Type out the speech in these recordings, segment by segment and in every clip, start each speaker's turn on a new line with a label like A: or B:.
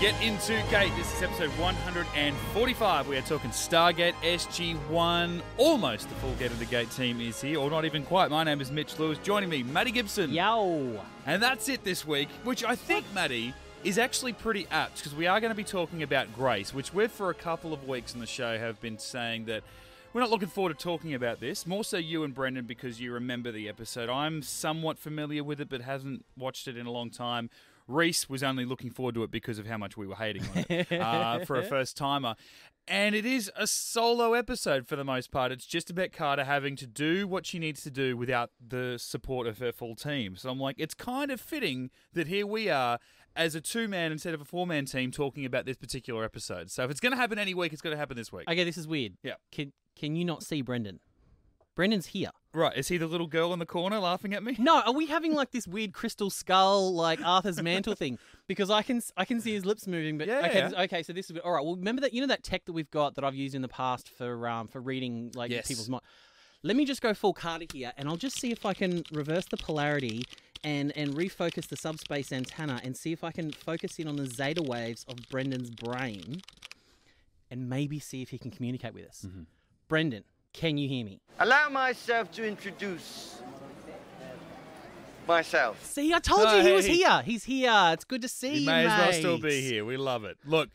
A: Get Into Geek. This is episode 145. We are talking Stargate, SG-1. Almost the full Get Into Geek team is here, or not even quite. My name is Mitch Lewis. Joining me, Matty Gibson.
B: Yo.
A: And that's it this week, which I think, Matty, is actually pretty apt, because we are going to be talking about Grace, which we've, for a couple of weeks on the show, have been saying that we're not looking forward to talking about this. More so you and Brendan, because you remember the episode. I'm somewhat familiar with it, but hasn't watched it in a long time. Rhys was only looking forward to it because of how much we were hating on it for a first-timer. And it is a solo episode for the most part. It's just about Carter having to do what she needs to do without the support of her full team. So I'm like, it's kind of fitting that here we are as a two-man instead of a four-man team talking about this particular episode. So if it's going to happen any week, it's going to happen this week.
B: Okay, this is weird.
A: Yeah.
B: Can you not see Brendan? Brendan's here.
A: Right, is he the little girl in the corner laughing at me?
B: No, are we having like this weird crystal skull, like Arthur's mantle thing? Because I can see his lips moving. But
A: yeah.
B: Okay, so this is all right. Well, remember that that tech that we've got that I've used in the past for reading like people's mind. Let me just go full Carter here, and I'll just see if I can reverse the polarity and refocus the subspace antenna and see if I can focus in on the zeta waves of Brendan's brain, and maybe see if he can communicate with us. Mm-hmm. Brendan, can you hear me?
C: Allow myself to introduce myself.
B: See, I told you he was here. He's here. It's good to see you,
A: May as well
B: mate.
A: still be here. We love it. Look,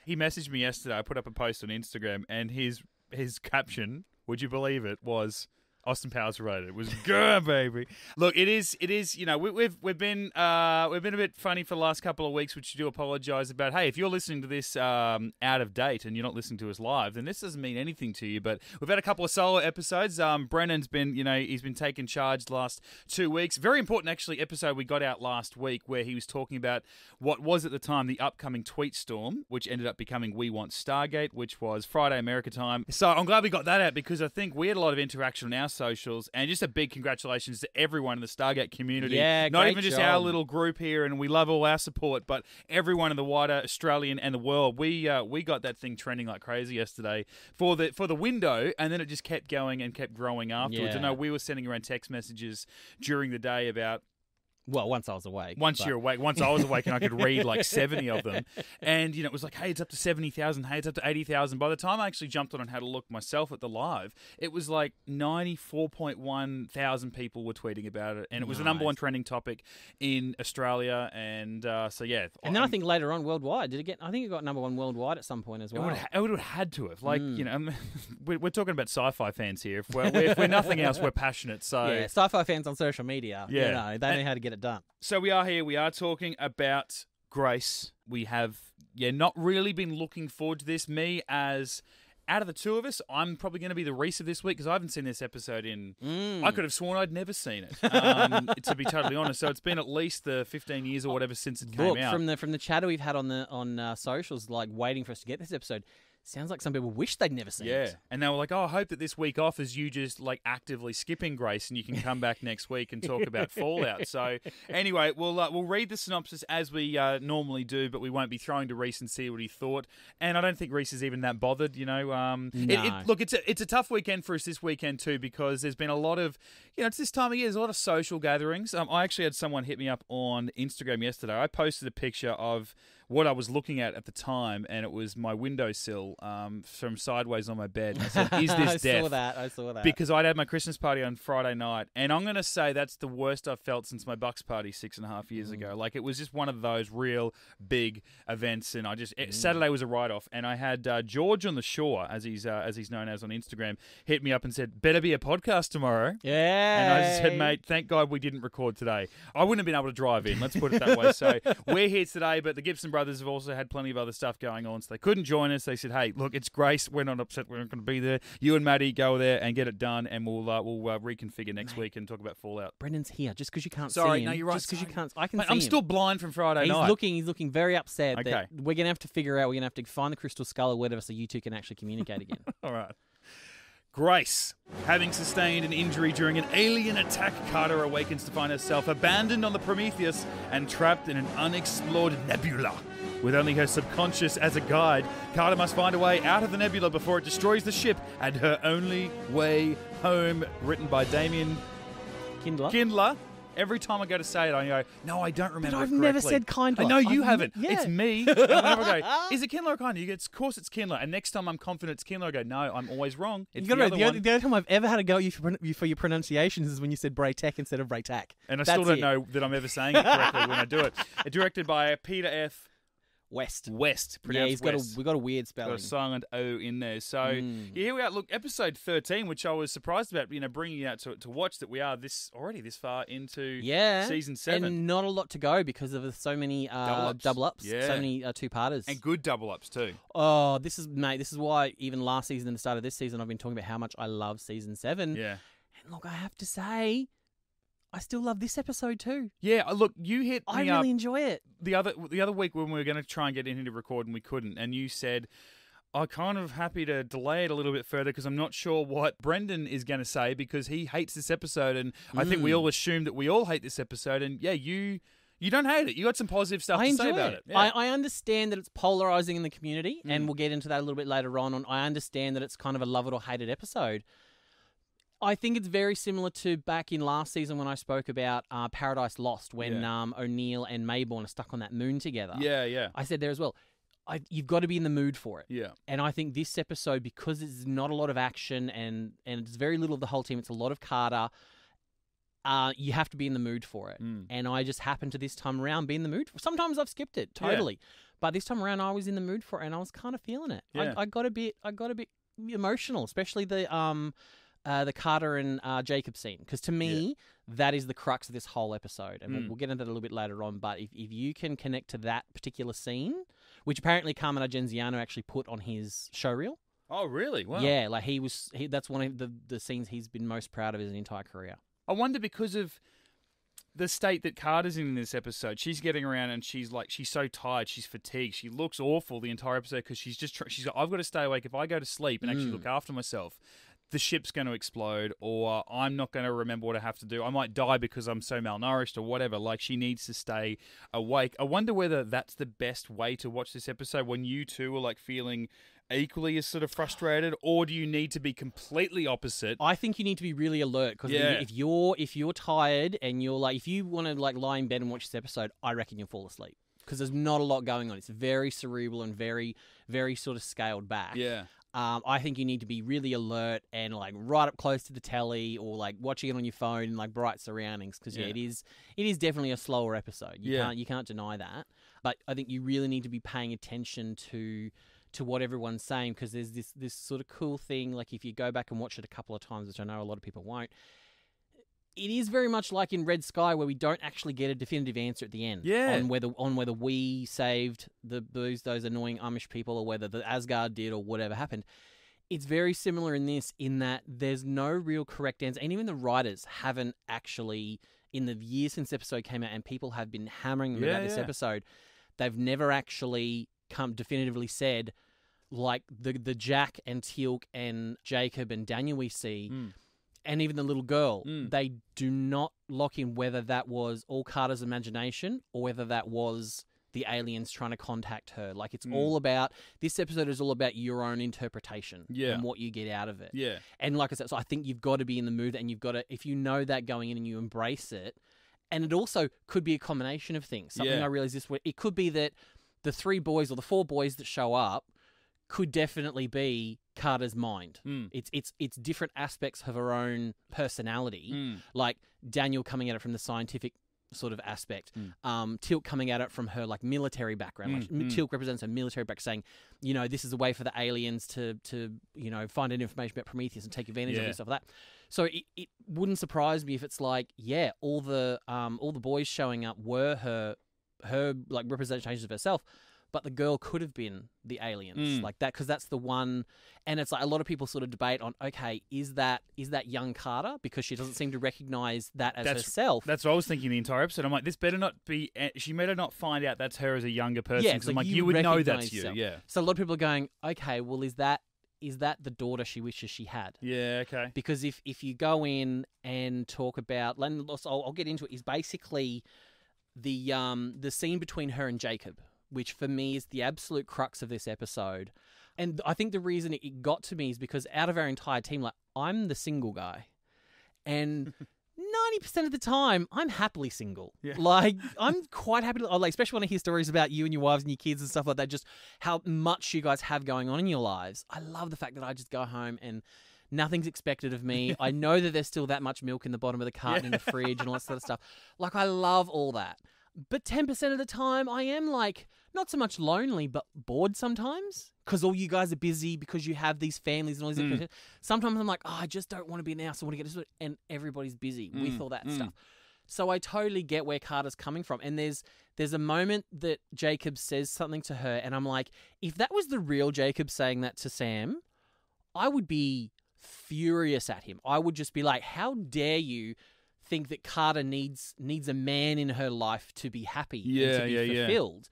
A: he messaged me yesterday. I put up a post on Instagram, and his caption, would you believe it, was Austin Powers related. It was good, baby. Look, it is. You know, we've been a bit funny for the last couple of weeks, which you do apologise about. Hey, if you're listening to this out of date and you're not listening to us live, then this doesn't mean anything to you. But we've had a couple of solo episodes. Brennan's been, he's been taking charge the last 2 weeks. Very important, actually, episode we got out last week where he was talking about what was at the time the upcoming tweet storm, which ended up becoming We Want Stargate, which was Friday America time. So I'm glad we got that out, because I think we had a lot of interaction on our socials, and just a big congratulations to everyone in the Stargate community.
B: Yeah,
A: not
B: great
A: even just
B: job.
A: our little group here, and we love all our support, but everyone in the wider Australian and the world. We got that thing trending like crazy yesterday for the window, and then it just kept going and kept growing afterwards.
B: Yeah.
A: I know we were sending around text messages during the day about,
B: Well, once I was awake.
A: you're awake. Once I was awake and I could read like 70 of them. And, it was like, hey, it's up to 70,000. Hey, it's up to 80,000. By the time I actually jumped on and had a look myself at the live, it was like 94.1 thousand people were tweeting about it. And it was the number one trending topic in Australia. And so, yeah.
B: And then I think later on worldwide, I think it got number one worldwide at some point as well.
A: It would have had to have. Like, we're talking about sci-fi fans here. If we're nothing else, we're passionate. So
B: yeah, sci-fi fans on social media, they know how to get it done.
A: So we are here. We are talking about Grace. We have, not really been looking forward to this. Me, as out of the two of us, I'm probably going to be the Rhys of this week, because I haven't seen this episode in... I could have sworn I'd never seen it, to be totally honest. So it's been at least 15 years or whatever since it came out.
B: From the chatter we've had on socials, like waiting for us to get this episode, sounds like some people wish they'd never seen it.
A: And they were like, I hope that this week off is you just like actively skipping Grace and you can come back next week and talk about Fallout. So anyway, we'll read the synopsis as we normally do, but we won't be throwing to Rhys and see what he thought. And I don't think Rhys is even that bothered,
B: No.
A: Look, it's a tough weekend for us this weekend too, because there's been a lot of, it's this time of year, there's a lot of social gatherings. I actually had someone hit me up on Instagram yesterday. I posted a picture of what I was looking at the time, and it was my windowsill from sideways on my bed. And I said, is this death?
B: I saw that.
A: Because I'd had my Christmas party on Friday night, and I'm going to say that's the worst I've felt since my Bucks party 6.5 years ago. Like, it was just one of those real big events, and Saturday was a write-off, and I had George on the Shore, as he's known as on Instagram, hit me up and said, better be a podcast tomorrow.
B: Yeah.
A: And I just said, mate, thank God we didn't record today. I wouldn't have been able to drive in, let's put it that way. So we're here today, but the Gibson brothers have also had plenty of other stuff going on, so they couldn't join us. They said, hey, look, it's Grace. We're not upset. We're not going to be there. You and Maddie go there and get it done, and we'll reconfigure next week and talk about Fallout.
B: Brendan's here. Just because you can't
A: see him.
B: No,
A: you're right.
B: Just because you can't. I can
A: Mate,
B: see him.
A: I'm still blind from Friday night.
B: He's looking very upset.
A: Okay.
B: That we're going to have to figure out, we're going to have to find the crystal skull or whatever so you two can actually communicate again.
A: All right. Grace, having sustained an injury during an alien attack, Carter awakens to find herself abandoned on the Prometheus and trapped in an unexplored nebula. With only her subconscious as a guide, Carter must find a way out of the nebula before it destroys the ship and her only way home. Written by Damien
B: Kindler.
A: every time I go to say it, I go, no, I don't remember.
B: But I've
A: it
B: never
A: correctly.
B: said Kindler.
A: I know you
B: I've
A: haven't.
B: yeah.
A: It's me. And whenever I go, is it Kindler or Kindler? You go, of course it's Kindler. And next time I'm confident it's Kindler, I go, no, I'm always wrong. It's the other one.
B: The only time I've ever had a go at you for your pronunciations is when you said Braytech instead of Braytac.
A: And I still don't know that I'm ever saying it correctly when I do it. It's directed by Peter F.
B: West.
A: Pronounced
B: he's
A: West.
B: got a weird spelling.
A: Got a silent O in there. So here we are. Look, episode 13, which I was surprised about, bringing you out to watch, that we are this far into season 7.
B: And not a lot to go because of so many double ups.
A: Yeah.
B: So many two-parters.
A: And good double ups too.
B: Oh, this is why even last season and the start of this season I've been talking about how much I love season 7.
A: Yeah.
B: And look, I have to say, I still love this episode too.
A: Yeah, look, you hit me
B: I really enjoy it.
A: The other week when we were going to try and get in here to record and we couldn't, and you said, I'm kind of happy to delay it a little bit further because I'm not sure what Brendan is going to say because he hates this episode, and I think we all assume that we all hate this episode, and yeah, you don't hate it. You got some positive stuff to say about it. Yeah.
B: I understand that it's polarizing in the community, and we'll get into that a little bit later on. I understand that it's kind of a love it or hate it episode. I think it's very similar to back in last season when I spoke about Paradise Lost, when O'Neill and Maybourne are stuck on that moon together.
A: Yeah.
B: I said there as well, you've got to be in the mood for it.
A: Yeah.
B: And I think this episode, because there's not a lot of action and it's very little of the whole team, it's a lot of Carter, you have to be in the mood for it. And I just happened to this time around be in the mood. Sometimes I've skipped it, totally. Yeah. But this time around I was in the mood for it and I was kind of feeling it. Yeah. I got a bit emotional, especially the Carter and Jacob scene, because to me that is the crux of this whole episode, and we'll get into that a little bit later on. But if you can connect to that particular scene, which apparently Carmine Argenziano actually put on his showreel.
A: Oh, really? Wow.
B: Yeah, like that's one of the scenes he's been most proud of his entire career.
A: I wonder, because of the state that Carter's in this episode, she's getting around and she's so tired, she's fatigued, she looks awful the entire episode because she's got, I've got to stay awake. If I go to sleep and actually look after myself, the ship's going to explode, or I'm not going to remember what I have to do. I might die because I'm so malnourished or whatever. Like, she needs to stay awake. I wonder whether that's the best way to watch this episode, when you two are like feeling equally as sort of frustrated, or do you need to be completely opposite?
B: I think you need to be really alert, because if you're tired and you're like, if you want to like lie in bed and watch this episode, I reckon you'll fall asleep, because there's not a lot going on. It's very cerebral and very, very sort of scaled back.
A: Yeah.
B: I think you need to be really alert and like right up close to the telly, or like watching it on your phone in like bright surroundings, because it is definitely a slower episode. You can't deny that. But I think you really need to be paying attention to what everyone's saying, because there's this sort of cool thing. Like, if you go back and watch it a couple of times, which I know a lot of people won't, it is very much like in Red Sky, where we don't actually get a definitive answer at the end on whether we saved those annoying Amish people, or whether the Asgard did, or whatever happened. It's very similar in this, in that there's no real correct answer, and even the writers haven't actually, in the years since the episode came out, and people have been hammering them about this episode, they've never actually definitively said, like the Jack and Teal'c and Jacob and Daniel we see. And even the little girl, they do not lock in whether that was all Carter's imagination or whether that was the aliens trying to contact her. Like, it's all about, this episode is all about your own interpretation and what you get out of it. Yeah. And like I said, so I think you've got to be in the mood, and you've got to, if you know that going in and you embrace it, and it also could be a combination of things. Something I realized this week, it could be that the 3 boys or the 4 boys that show up could definitely be Carter's mind. It's different aspects of her own personality, like Daniel coming at it from the scientific sort of aspect, Teal'c coming at it from her like military background. Teal'c represents a military background, saying, this is a way for the aliens to find out information about Prometheus and take advantage of it and stuff like that. So it wouldn't surprise me if it's like, all the boys showing up were her like representations of herself, but the girl could have been the aliens, like that, because that's the one. And it's like a lot of people sort of debate on, okay, is that young Carter, because she doesn't seem to recognize that as herself.
A: That's what I was thinking the entire episode. I'm like, this better not be. She better not find out that's her as a younger person.
B: Yeah,
A: because I'm like, you would know that's you. Yeah. So
B: a lot of people are going, okay, well, is that the daughter she wishes she had?
A: Yeah. Okay.
B: Because if you go in and talk about, I'll get into it. Is basically the scene between her and Jacob, which for me is the absolute crux of this episode. And I think the reason it got to me is because out of our entire team, like, I'm the single guy. And 90% of the time, I'm happily single.
A: Yeah.
B: Like, I'm quite happy, especially when I hear stories about you and your wives and your kids and stuff like that, just how much you guys have going on in your lives. I love the fact that I just go home and nothing's expected of me. I know that there's still that much milk in the bottom of the carton in the fridge and all that sort of stuff. Like, I love all that. But 10% of the time, I am like, not so much lonely, but bored sometimes. Because all you guys are busy, because you have these families and all these Sometimes I'm like, I just don't want to be now, so I want to get to it. And everybody's busy with all that stuff. So I totally get where Carter's coming from. And there's a moment that Jacob says something to her, and I'm like, if that was the real Jacob saying that to Sam, I would be furious at him. I would just be like, how dare you think that Carter needs a man in her life to be happy and to be fulfilled.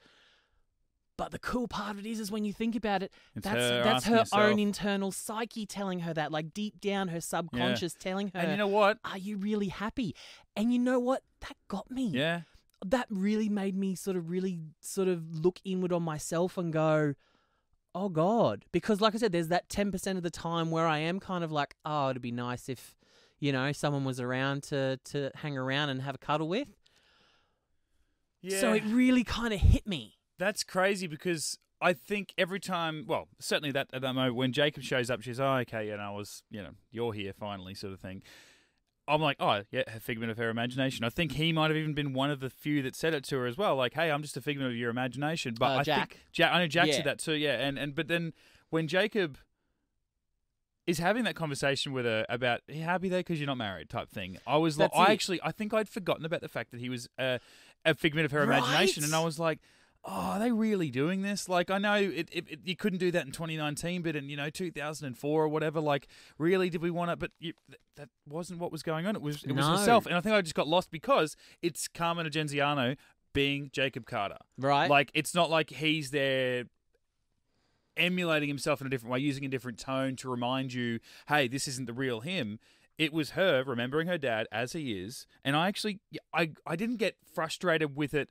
B: But the cool part of it is when you think about it, that's her own internal psyche telling her that, like deep down her subconscious telling her.
A: And you know what?
B: Are you really happy? And you know what? That got me.
A: Yeah.
B: That really made me really look inward on myself and go, oh God. Because like I said, there's that 10% of the time where I am kind of like, oh, it'd be nice if, someone was around to hang around and have a cuddle with. Yeah. So it really kind of hit me.
A: That's crazy because I think every time, well, certainly at that moment when Jacob shows up, she's, oh, okay, you're here finally sort of thing. I'm like, oh, yeah, a figment of her imagination. I think he might have even been one of the few that said it to her as well. Like, hey, I'm just a figment of your imagination. But
B: Jack.
A: I know Jack said that too, yeah. But then when Jacob is having that conversation with her about, are you happy there because you're not married type thing, I was like, I think I'd forgotten about the fact that he was a figment of her imagination. And I was like, oh, are they really doing this? Like, I know you couldn't do that in 2019, but in 2004 or whatever, like, really, did we want it? But that wasn't what was going on. It was herself, and I think I just got lost because it's Carmen Agenziano being Jacob Carter,
B: right?
A: Like, it's not like he's there emulating himself in a different way, using a different tone to remind you, hey, this isn't the real him. It was her remembering her dad as he is, and I didn't get frustrated with it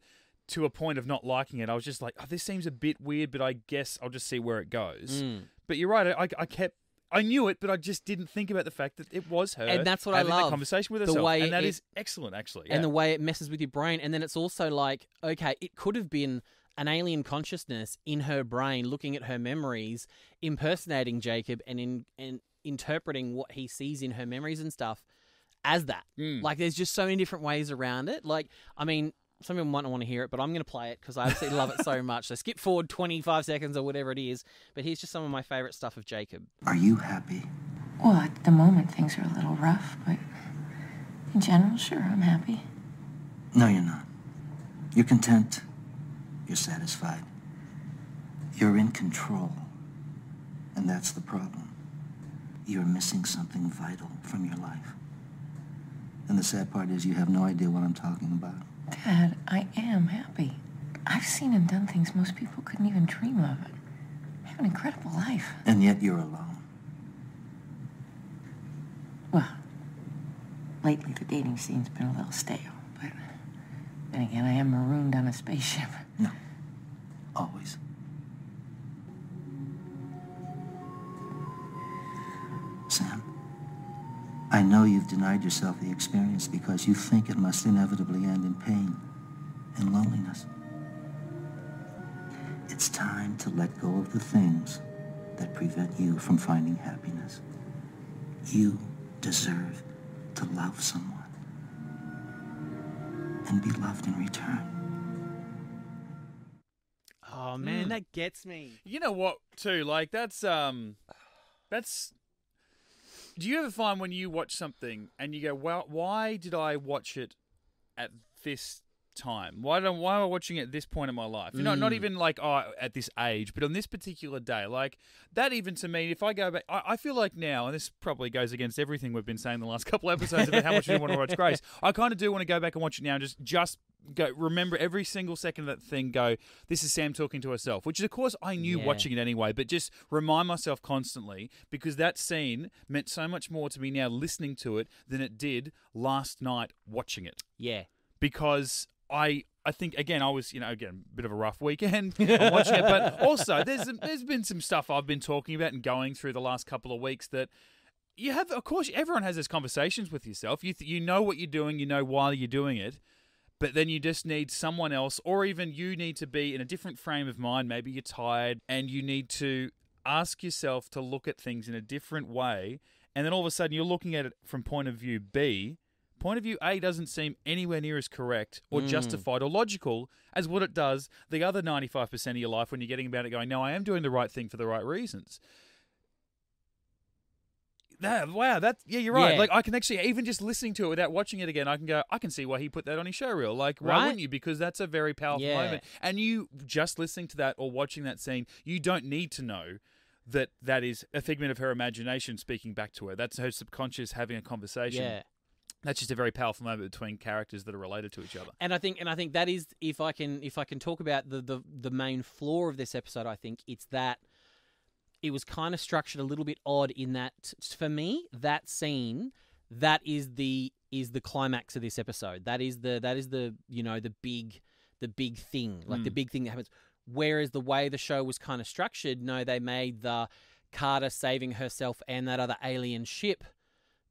A: to a point of not liking it. I was just like, oh, this seems a bit weird, but I guess I'll just see where it goes. But you're right. I knew it, but I just didn't think about the fact that it was her.
B: And that's what I love.
A: Having that conversation with herself. And that is excellent, actually. Yeah.
B: And the way it messes with your brain. And then it's also like, okay, it could have been an alien consciousness in her brain looking at her memories, impersonating Jacob and interpreting what he sees in her memories and stuff as that. Like, there's just so many different ways around it. Like, I mean, some people might not want to hear it, but I'm going to play it because I absolutely love it so much. So skip forward 25 seconds or whatever it is. But here's just some of my favourite stuff of Jacob.
D: Are you happy?
E: Well, at the moment, things are a little rough, but in general, sure, I'm happy.
D: No, you're not. You're content. You're satisfied. You're in control. And that's the problem. You're missing something vital from your life. And the sad part is you have no idea what I'm talking about.
E: Dad, I am happy. I've seen and done things most people couldn't even dream of. I have an incredible life.
D: And yet you're alone.
E: Well, lately the dating scene's been a little stale, but then again, I am marooned on a spaceship.
D: No. Always. Sam, I know you've denied yourself the experience because you think it must inevitably end in pain and loneliness. It's time to let go of the things that prevent you from finding happiness. You deserve to love someone and be loved in return.
B: Oh man, that gets me.
A: You know what, too? Like, that's. Do you ever find when you watch something and you go, well, why did I watch it at this time? Why am I watching it at this point in my life? You know, not even like, at this age, but on this particular day. Like, that even to me, if I go back, I feel like now, and this probably goes against everything we've been saying the last couple episodes about how much we want to watch Grace. I kind of do want to go back and watch it now and just go remember every single second of that thing, go, this is Sam talking to herself, which of course I knew watching it anyway, but just remind myself constantly, because that scene meant so much more to me now listening to it than it did last night watching it.
B: Yeah.
A: Because I think, again, I was, a bit of a rough weekend watching it, but also there's been some stuff I've been talking about and going through the last couple of weeks that you have, of course, everyone has those conversations with yourself. You know what you're doing, you know why you're doing it, but then you just need someone else, or even you need to be in a different frame of mind. Maybe you're tired, and you need to ask yourself to look at things in a different way, and then all of a sudden you're looking at it from point of view B. Point of view A doesn't seem anywhere near as correct or justified or logical as what it does the other 95% of your life when you're getting about it going, no, I am doing the right thing for the right reasons. Yeah, you're right.
B: Yeah.
A: Like, I can actually, even just listening to it without watching it again, I can go, I can see why he put that on his showreel. Like, why wouldn't you? Because that's a very powerful moment. And you, just listening to that or watching that scene, you don't need to know that is a figment of her imagination speaking back to her. That's her subconscious having a conversation.
B: Yeah.
A: That's just a very powerful moment between characters that are related to each other.
B: And I think that is, if I can talk about the main flaw of this episode, I think it's that it was kind of structured a little bit odd in that, for me, that scene, that is the climax of this episode. That is the you know, the big thing, like the big thing that happens. Whereas the way the show was kind of structured, no, they made the Carter saving herself and that other alien ship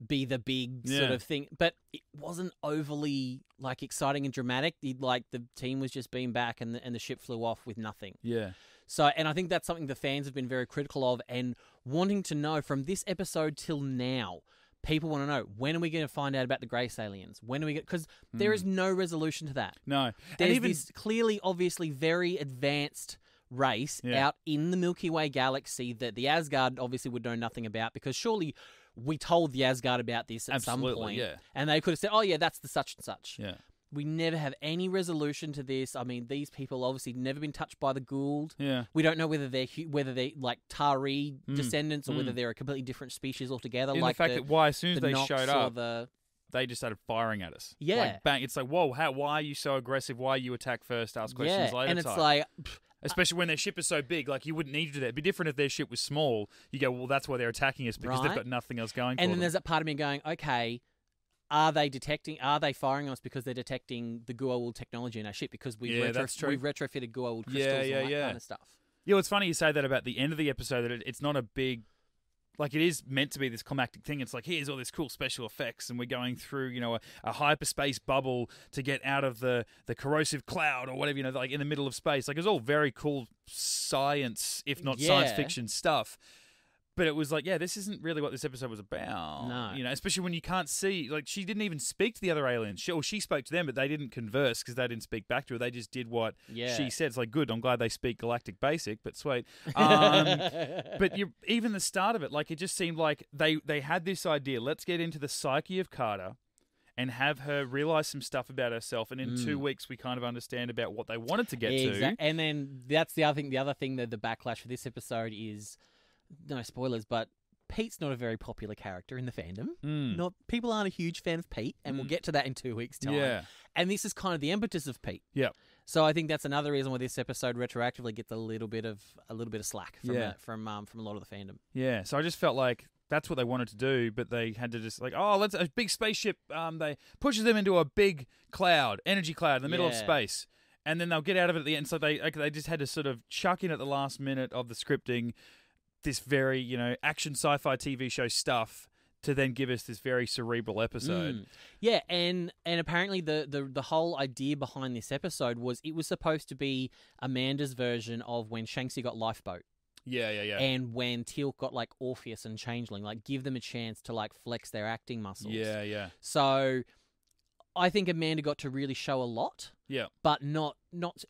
B: be the big sort of thing, but it wasn't overly like exciting and dramatic. Like the team was just being back, and the ship flew off with nothing.
A: Yeah.
B: So, and I think that's something the fans have been very critical of, and wanting to know from this episode till now. People want to know, when are we going to find out about the Grace aliens? When are we going? Because there is no resolution to that.
A: No,
B: there's
A: and even
B: this clearly, obviously, very advanced race out in the Milky Way galaxy that the Asgard obviously would know nothing about, because surely we told the Asgard about this at some point.
A: Yeah.
B: And they could have said, oh, yeah, that's the such and such.
A: Yeah.
B: We never have any resolution to this. I mean, these people obviously never been touched by the Gould.
A: Yeah.
B: We don't know whether they're like Tari descendants, or whether they're a completely different species altogether.
A: In
B: like
A: the fact that why, as soon as they
B: Nox
A: showed
B: or
A: up, they just started firing at us.
B: Yeah.
A: Like, bang. It's like, whoa, why are you so aggressive? Why you attack first, ask questions later?
B: And it's like...
A: Especially when their ship is so big, like, you wouldn't need to do that. It'd be different if their ship was small. You go, well, that's why they're attacking us, because they've got nothing else going for them.
B: And then there's that part of me going, okay, are they firing us because they're detecting the Goa'uld technology in our ship? Because we've retrofitted Goa'uld crystals and all that kind of stuff.
A: Yeah, it's funny you say that about the end of the episode, that it's not a big... Like, it is meant to be this climactic thing. It's like, here's all this cool special effects, and we're going through, you know, a hyperspace bubble to get out of the corrosive cloud or whatever, you know, like in the middle of space. Like, it's all very cool science, if not science fiction stuff. But it was like, this isn't really what this episode was about.
B: No.
A: You know, especially when you can't see, like, she didn't even speak to the other aliens. She spoke to them, but they didn't converse because they didn't speak back to her. They just did what she said. It's like, good, I'm glad they speak Galactic Basic, but sweet. But even the start of it, like, it just seemed like they had this idea, let's get into the psyche of Carter and have her realize some stuff about herself, and in 2 weeks we kind of understand about what they wanted to get to.
B: And then that's the other thing that the backlash for this episode is... No spoilers, but Pete's not a very popular character in the fandom. Not people aren't a huge fan of Pete, and we'll get to that in 2 weeks' time. Yeah. And this is kind of the impetus of Pete.
A: Yeah.
B: So I think that's another reason why this episode retroactively gets a little bit of slack from a lot of the fandom.
A: Yeah. So I just felt like that's what they wanted to do, but they had to just like, let's a big spaceship. They pushes them into a big cloud, energy cloud in the middle of space. And then they'll get out of it at the end. So they just had to sort of chuck in at the last minute of the scripting this very, you know, action sci-fi TV show stuff to then give us this very cerebral episode.
B: Yeah, and apparently the whole idea behind this episode was it was supposed to be Amanda's version of when Shanxi got Lifeboat.
A: Yeah.
B: And when Teal'c got like Orpheus and Changeling, like give them a chance to like flex their acting muscles.
A: Yeah.
B: So I think Amanda got to really show a lot.
A: Yeah.
B: But not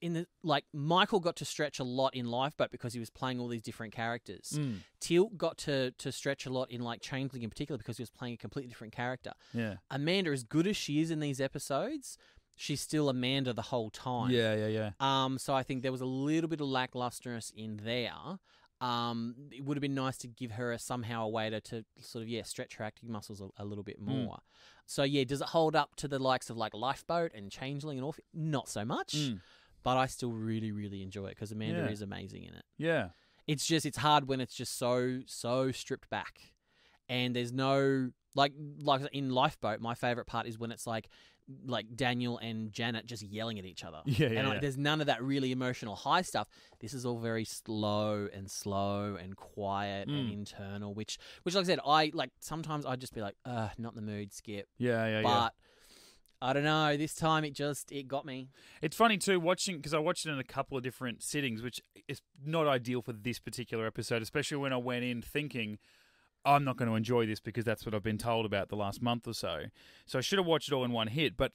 B: in the... Like, Michael got to stretch a lot in Lifeboat because he was playing all these different characters. Teal'c got to stretch a lot in, like, Changeling in particular because he was playing a completely different character.
A: Yeah.
B: Amanda, as good as she is in these episodes, she's still Amanda the whole time.
A: Yeah.
B: So I think there was a little bit of lacklusterous in there. It would have been nice to give her somehow a way to sort of, stretch her acting muscles a little bit more. So, does it hold up to the likes of, like, Lifeboat and Changeling and Orpheus? Not so much. But I still really, really enjoy it because Amanda is amazing in it.
A: Yeah.
B: It's hard when it's just so stripped back. And there's no... Like in Lifeboat, my favourite part is when it's like like Daniel and Janet just yelling at each other.
A: Yeah,
B: and like, there's none of that really emotional high stuff. This is all very slow and quiet and internal, which like I said, I like sometimes I'd just be like, not in the mood, skip. But I don't know, this time it got me.
A: It's funny too watching, because I watched it in a couple of different sittings, which is not ideal for this particular episode, especially when I went in thinking, I'm not going to enjoy this because that's what I've been told about the last month or so. So I should have watched it all in one hit. But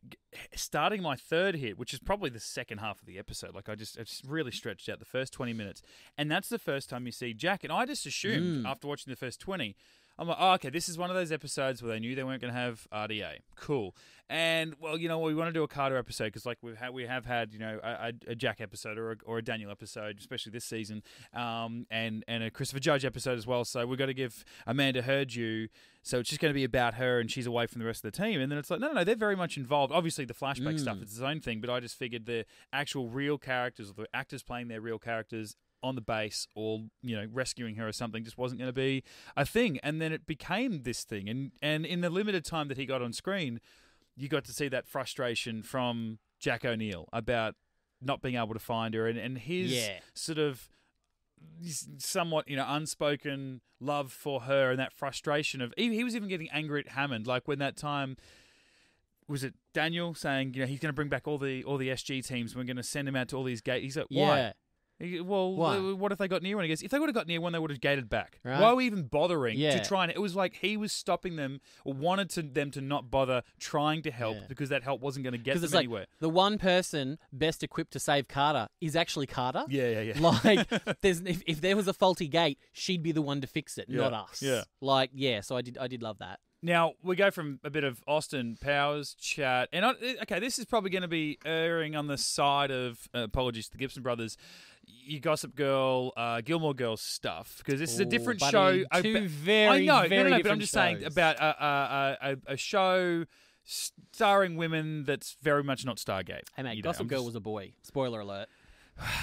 A: starting my third hit, which is probably the second half of the episode, like I just really stretched out the first 20 minutes. And that's the first time you see Jack. And I just assumed after watching the first 20, I'm like, oh, okay, this is one of those episodes where they knew they weren't going to have RDA. Cool. And, well, you know, we want to do a Carter episode because, like, we have had, you know, a Jack episode or a Daniel episode, especially this season, and a Christopher Judge episode as well. So we've got to give Amanda her due. So it's just going to be about her and she's away from the rest of the team. And then it's like, no, they're very much involved. Obviously, the flashback stuff is its own thing, but I just figured the actual real characters, or the actors playing their real characters on the base, or, you know, rescuing her or something, just wasn't going to be a thing. And then it became this thing. And in the limited time that he got on screen, you got to see that frustration from Jack O'Neill about not being able to find her, and his sort of somewhat, you know, unspoken love for her, and that frustration of, he was even getting angry at Hammond, like when that time, was it Daniel saying, you know, he's going to bring back all the SG teams, we're going to send him out to all these gates. He's like, why?
B: Yeah.
A: Well, what if they got near one? He goes, if they would have got near one, they would have gated back.
B: Right.
A: Why were we even bothering to try? And it was like he was stopping them, or wanted them to not bother trying to help, because that help wasn't going to get them
B: it's
A: anywhere.
B: Like the one person best equipped to save Carter is actually Carter.
A: Yeah.
B: Like, if there was a faulty gate, she'd be the one to fix it, not us.
A: Yeah.
B: Like, so I did love that.
A: Now, we go from a bit of Austin Powers chat, and this is probably going to be erring on the side of, apologies to the Gibson brothers, you Gossip Girl, Gilmore Girls stuff, because this is a different show.
B: Two very different
A: but I'm just saying about a show starring women that's very much not Stargate.
B: Hey, mate, Gossip Girl was a boy. Spoiler alert.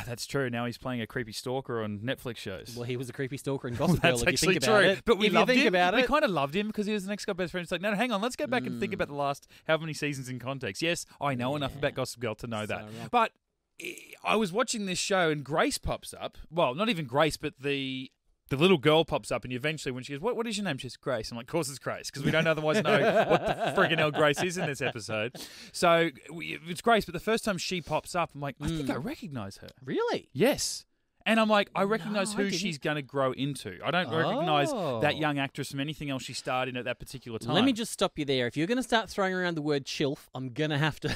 A: That's true. Now he's playing a creepy stalker on Netflix shows.
B: Well, he was a creepy stalker in Gossip Girl, if you think
A: true.
B: about it.
A: But we loved him.
B: About
A: we kind of loved him because he was the next guy best friend. It's like, no, hang on, let's go back and think about the last however many seasons in context. Yes, I know enough about Gossip Girl to know that.
B: Wrong.
A: But I was watching this show and Grace pops up. Well, not even Grace, but the little girl pops up, and eventually when she goes, what is your name? She says, Grace. I'm like, of course it's Grace, because we don't otherwise know what the friggin' hell Grace is in this episode. So it's Grace, but the first time she pops up, I'm like, I think I recognise her.
B: Really?
A: Yes. And I'm like, I recognise who she's going to grow into. I don't recognise that young actress from anything else she starred in at that particular time.
B: Let me just stop you there. If you're going to start throwing around the word chilf, I'm going to have to...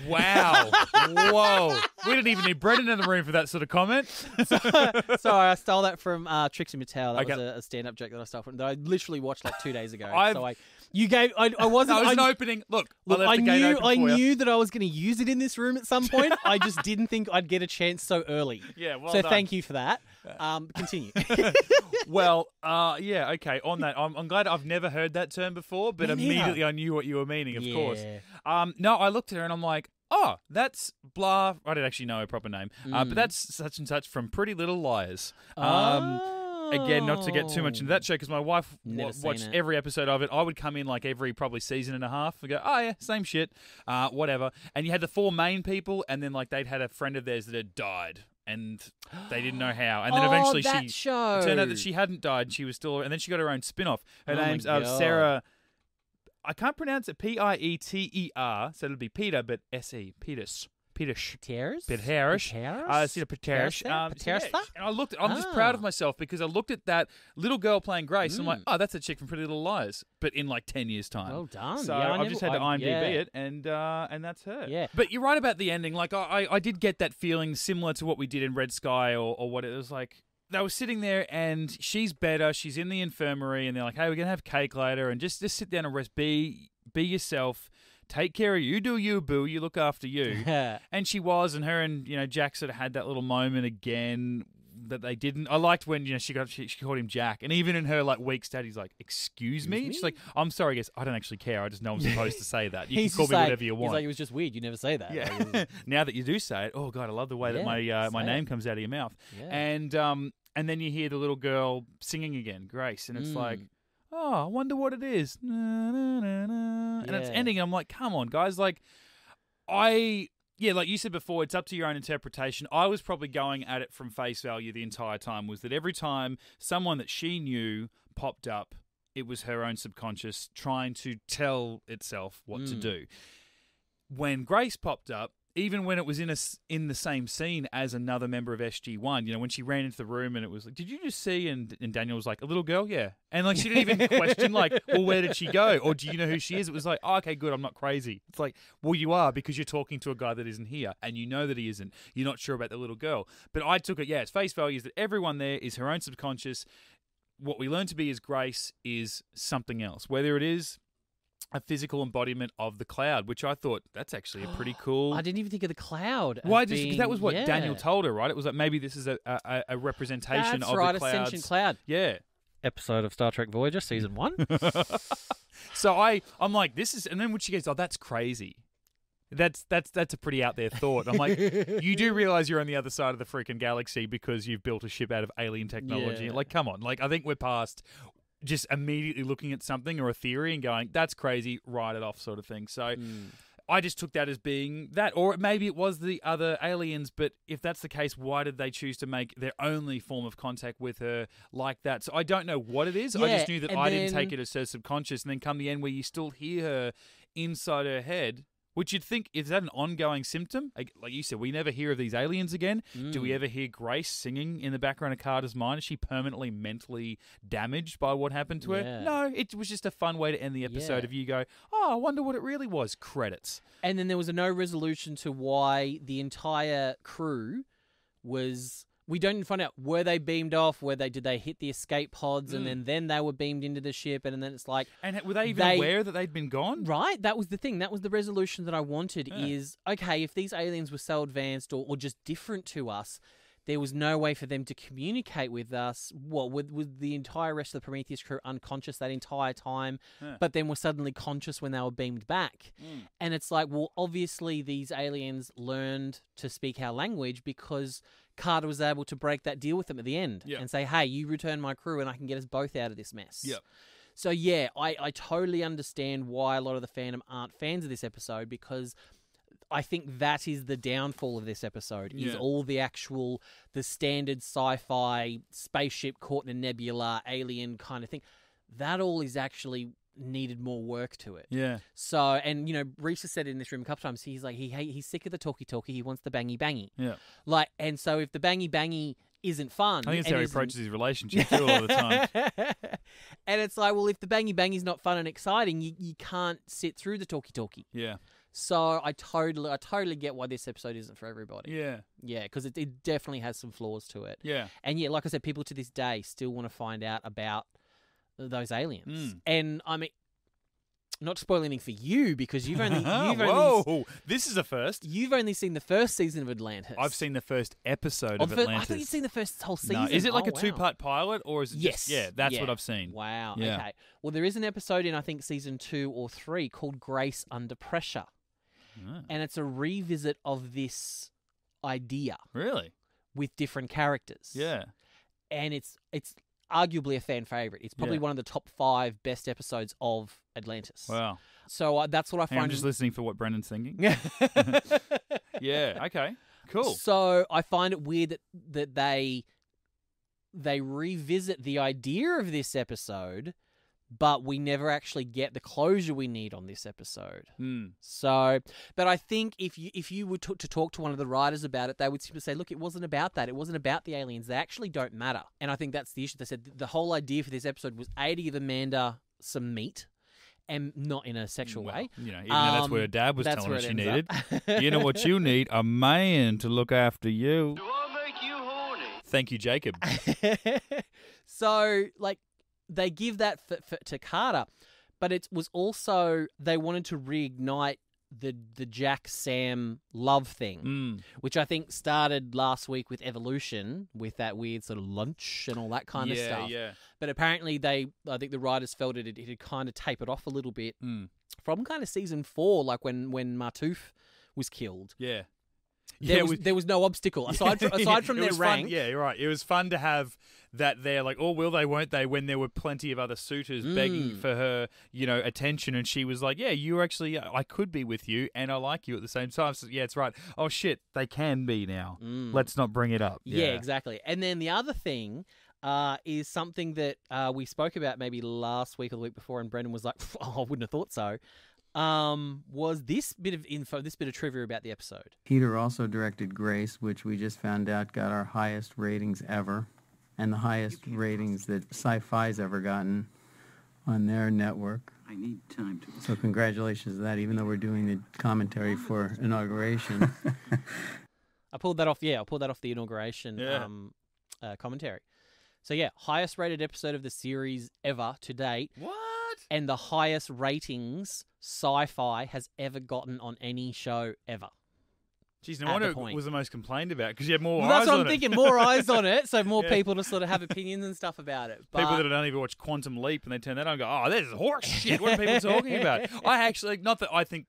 A: Wow. Whoa. We didn't even need Brendan in the room for that sort of comment.
B: Sorry, I stole that from Trixie Mattel. That was a stand-up joke that I stole from, that I literally watched like 2 days ago. I wasn't...
A: That was an opening. Look,
B: I knew that I was going to use it in this room at some point. I just didn't think I'd get a chance so early.
A: Yeah, well
B: So
A: done.
B: thank you for that. Continue.
A: Well, okay. On that, I'm glad I've never heard that term before, but immediately I knew what you were meaning, of course. No, I looked at her and I'm like, oh, that's blah. I didn't actually know her proper name, but that's such and such from Pretty Little Liars. Again, not to get too much into that show, because my wife watched every episode of it. I would come in like every probably season and a half and go, oh yeah, same shit, whatever. And you had the four main people, and then like they'd had a friend of theirs that had died, and they didn't know how. And then eventually it turned out that she hadn't died, and she was still, and then she got her own spin-off. Her name's Sarah, I can't pronounce it, Pieter, so it'll be Peter, but S-E, Peters.
B: Peters?
A: And I looked, I'm just proud of myself, because I looked at that little girl playing Grace, and I'm like, oh, that's a chick from Pretty Little Liars, but in like 10 years' time.
B: Well done.
A: So I've just had to IMDb it, and that's her.
B: Yeah.
A: But you're right about the ending. Like, I did get that feeling similar to what we did in Red Sky, or what it was like. They were sitting there, and she's better. She's in the infirmary, and they're like, hey, we're going to have cake later, and just sit down and rest. Be yourself. Take care of you. You do you, boo. You look after you. And she was, and her and, you know, Jack sort of had that little moment again that they didn't. I liked when, you know, she called him Jack, and even in her like weak state, he's like, excuse me? She's like, I'm sorry, I guess I don't actually care. I just know I'm supposed to say that. You can call me whatever you want.
B: He's like, it was just weird. You never say that.
A: Yeah.
B: Like,
A: now that you do say it, oh God, I love the way that my name comes out of your mouth. Yeah. And then you hear the little girl singing again, Grace, and it's like, oh, I wonder what it is. And it's ending, and I'm like, come on, guys. Like, like you said before, it's up to your own interpretation. I was probably going at it from face value the entire time, was that every time someone that she knew popped up, it was her own subconscious trying to tell itself what to do. When Grace popped up, even when it was in the same scene as another member of SG-1, you know, when she ran into the room and it was like, did you just see? And Daniel was like, a little girl? Yeah. And like, she didn't even question like, well, where did she go? Or do you know who she is? It was like, oh, okay, good. I'm not crazy. It's like, well, you are, because you're talking to a guy that isn't here and you know that he isn't. You're not sure about the little girl. But I took it, it's face value is that everyone there is her own subconscious. What we learn to be as Grace is something else, whether it is a physical embodiment of the cloud, which I thought that's actually a pretty cool.
B: I didn't even think of the cloud.
A: Why? Just because that was what Daniel told her, right? It was like maybe this is a representation of the clouds.
B: Ascension Cloud.
A: Yeah.
B: Episode of Star Trek Voyager, season 1.
A: So I'm like, this is, and then when she goes, oh, that's crazy. That's a pretty out there thought. I'm like, you do realize you're on the other side of the freaking galaxy because you've built a ship out of alien technology.
B: Yeah.
A: Like, come on. Like, I think we're past just immediately looking at something or a theory and going, that's crazy, write it off sort of thing. So I just took that as being that. Or maybe it was the other aliens, but if that's the case, why did they choose to make their only form of contact with her like that? So I don't know what it is. I just knew that I didn't take it as her subconscious. And then come the end where you still hear her inside her head, which you'd think, is that an ongoing symptom? Like you said, we never hear of these aliens again. Do we ever hear Grace singing in the background of Carter's mind? Is she permanently mentally damaged by what happened to her? No, it was just a fun way to end the episode of you go, oh, I wonder what it really was. Credits.
B: And then there was no resolution to why the entire crew was... We don't find out, were they beamed off? Did they hit the escape pods and then they were beamed into the ship? And then it's like...
A: And were they even aware that they'd been gone?
B: Right. That was the thing. That was the resolution that I wanted is, okay, if these aliens were so advanced or just different to us, there was no way for them to communicate with us. What, with the entire rest of the Prometheus crew unconscious that entire time, but then were suddenly conscious when they were beamed back? And it's like, well, obviously these aliens learned to speak our language because Carter was able to break that deal with them at the end and say, hey, you return my crew and I can get us both out of this mess.
A: Yep.
B: So yeah, I totally understand why a lot of the fandom aren't fans of this episode, because I think that is the downfall of this episode, is all the standard sci-fi spaceship caught in a nebula, alien kind of thing. That all is actually needed more work to it.
A: Yeah.
B: So, and you know, Rhys has said in this room a couple times, he's like, he's sick of the talkie-talkie, he wants the bangy-bangy.
A: Yeah.
B: Like, and so if the bangy-bangy isn't fun...
A: I think that's how he approaches his relationship too all the time.
B: And it's like, well, if the bangy-bangy's not fun and exciting, you can't sit through the talkie-talkie.
A: Yeah.
B: So I totally get why this episode isn't for everybody.
A: Yeah.
B: Yeah, because it definitely has some flaws to it.
A: Yeah.
B: And yeah, like I said, people to this day still want to find out about those aliens. And I mean, not to spoil anything for you, because you've only...
A: Whoa! This is a first.
B: You've only seen the first season of Atlantis.
A: I've seen the first episode of Atlantis.
B: I thought you'd seen the first whole season.
A: No. Is it like a two-part pilot, or is it
B: yes.
A: just... Yeah, that's what I've seen.
B: Wow,
A: yeah.
B: Okay. Well, there is an episode in, I think, season 2 or 3 called Grace Under Pressure. And it's a revisit of this idea.
A: Really?
B: With different characters.
A: Yeah.
B: And it's arguably a fan favorite. It's probably one of the top 5 best episodes of Atlantis.
A: Wow.
B: So that's what I find...
A: I'm just listening for what Brendan's thinking. Yeah, okay. Cool.
B: So I find it weird that they revisit the idea of this episode, but we never actually get the closure we need on this episode. So, but I think if you were to talk to one of the writers about it, they would simply say, look, it wasn't about that. It wasn't about the aliens. They actually don't matter. And I think that's the issue. They said the whole idea for this episode was A, to give Amanda some meat, and not in a sexual way.
A: You know, even though that's what her dad was telling her she needed.
B: You
A: know what you need? A man to look after you.
C: Do I make you horny?
A: Thank you, Jacob.
B: So, like, they give that to Carter, but it was also they wanted to reignite the Jack Sam love thing, which I think started last week with Evolution, with that weird sort of lunch and all that kind of stuff. Yeah. But apparently I think the writers felt it had kind of tapered off a little bit from kind of season 4, like when Martouf was killed.
A: Yeah.
B: there was no obstacle aside from their rank.
A: Yeah, you're right. It was fun to have that there, like, oh, will they, won't they, when there were plenty of other suitors begging for her, attention, and she was like, yeah, you actually, I could be with you, and I like you at the same time. So, yeah, it's right. Oh, shit, they can be now. Let's not bring it up.
B: Yeah, exactly. And then the other thing is something that we spoke about maybe last week or the week before, and Brendan was like, oh, I wouldn't have thought so, was this bit of info, this bit of trivia about the episode.
F: Peter also directed Grace, which we just found out got our highest ratings ever, and the highest ratings that Sci-Fi's ever gotten on their network.
D: I need time to...
F: So congratulations to that, even though we're doing the commentary for inauguration.
B: I pulled that off the inauguration commentary. So yeah, highest rated episode of the series ever to date.
A: What?
B: And the highest ratings Sci-Fi has ever gotten on any show ever.
A: Jeez, no wonder it was the most complained about, because you had more eyes on it.
B: That's what I'm thinking, more eyes on it, so more people to sort of have opinions and stuff about it. But...
A: people that had only ever watched Quantum Leap and they turn that on and go, oh, this is horse shit. What are people talking about? I actually, not that I think,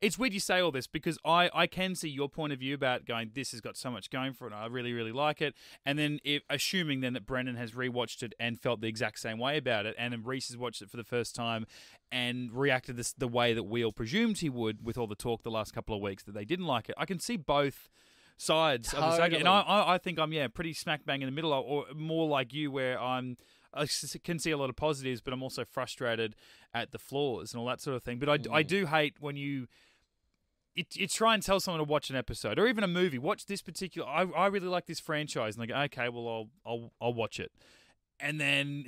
A: it's weird you say all this, because I can see your point of view about going, this has got so much going for it, and I really, really like it. And then assuming then that Brendan has rewatched it and felt the exact same way about it, and then Rhys has watched it for the first time and reacted the way that we all presumed he would with all the talk the last couple of weeks that they didn't like it. I can see both sides of the Stargate, and I think I'm pretty smack bang in the middle, or more like you, where I can see a lot of positives, but I'm also frustrated at the flaws and all that sort of thing. But I do hate when you try and tell someone to watch an episode or even a movie. Watch this particular. I really like this franchise, and they go, okay, well I'll watch it. And then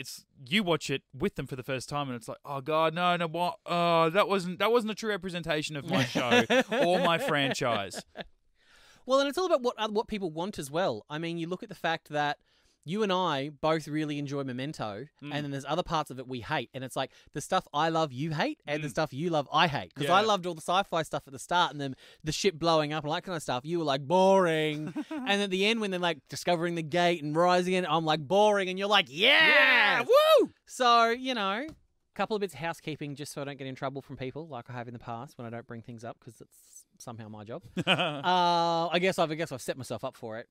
A: you watch it with them for the first time, and it's like, oh god, no, what? That wasn't a true representation of my show or my franchise.
B: Well, and it's all about what people want as well. I mean, you look at the fact that you and I both really enjoy Memento, and then there's other parts of it we hate. And it's like, the stuff I love, you hate, and the stuff you love, I hate. Because I loved all the sci-fi stuff at the start, and then the ship blowing up and all that kind of stuff. You were like, boring. And at the end, when they're like discovering the gate and rising in, I'm like, boring. And you're like, yeah, woo! So, a couple of bits of housekeeping just so I don't get in trouble from people like I have in the past when I don't bring things up, because it's somehow my job. I guess I've set myself up for it.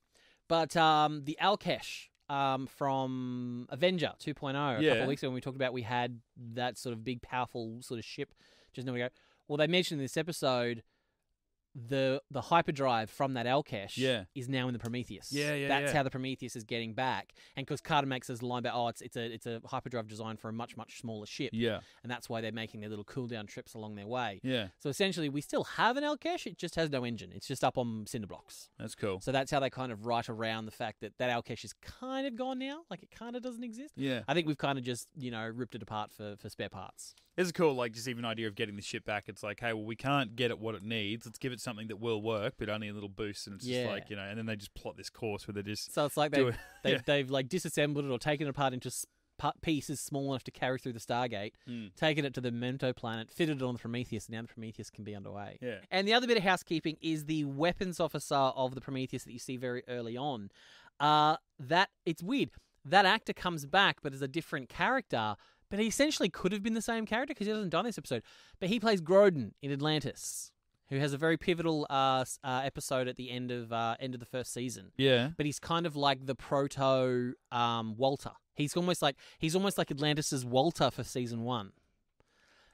B: But the Alkesh from Avenger 2.0 a couple of weeks ago, when we talked about we had that sort of big, powerful sort of ship just a minute ago. Well, they mentioned in this episode the hyperdrive from that Alkesh is now in the Prometheus. That's how the Prometheus is getting back. And because Carter makes this line about, it's a hyperdrive designed for a much, much smaller ship. Yeah. And that's why they're making their little cool-down trips along their way. Yeah. So essentially, we still have an Alkesh, it just has no engine. It's just up on cinder blocks.
A: That's cool.
B: So that's how they kind of write around the fact that Alkesh is kind of gone now. Like, it kind of doesn't exist.
A: Yeah.
B: I think we've kind of just, ripped it apart for spare parts.
A: It's cool, like, just even idea of getting the ship back. It's like, hey, well, we can't get it what it needs. Let's give it something that will work, but only a little boost. And it's just like, and then they just plot this course where they just...
B: So it's like they've like disassembled it or taken it apart into pieces small enough to carry through the Stargate, taken it to the Memento planet, fitted it on the Prometheus, and now the Prometheus can be underway. Yeah. And the other bit of housekeeping is the weapons officer of the Prometheus that you see very early on. That, it's weird. That actor comes back, but as a different character... But he essentially could have been the same character because he doesn't die in this episode. But he plays Grodin in Atlantis, who has a very pivotal episode at the end of the first season. Yeah. But he's kind of like the proto Walter. He's almost like Atlantis' Walter for season 1.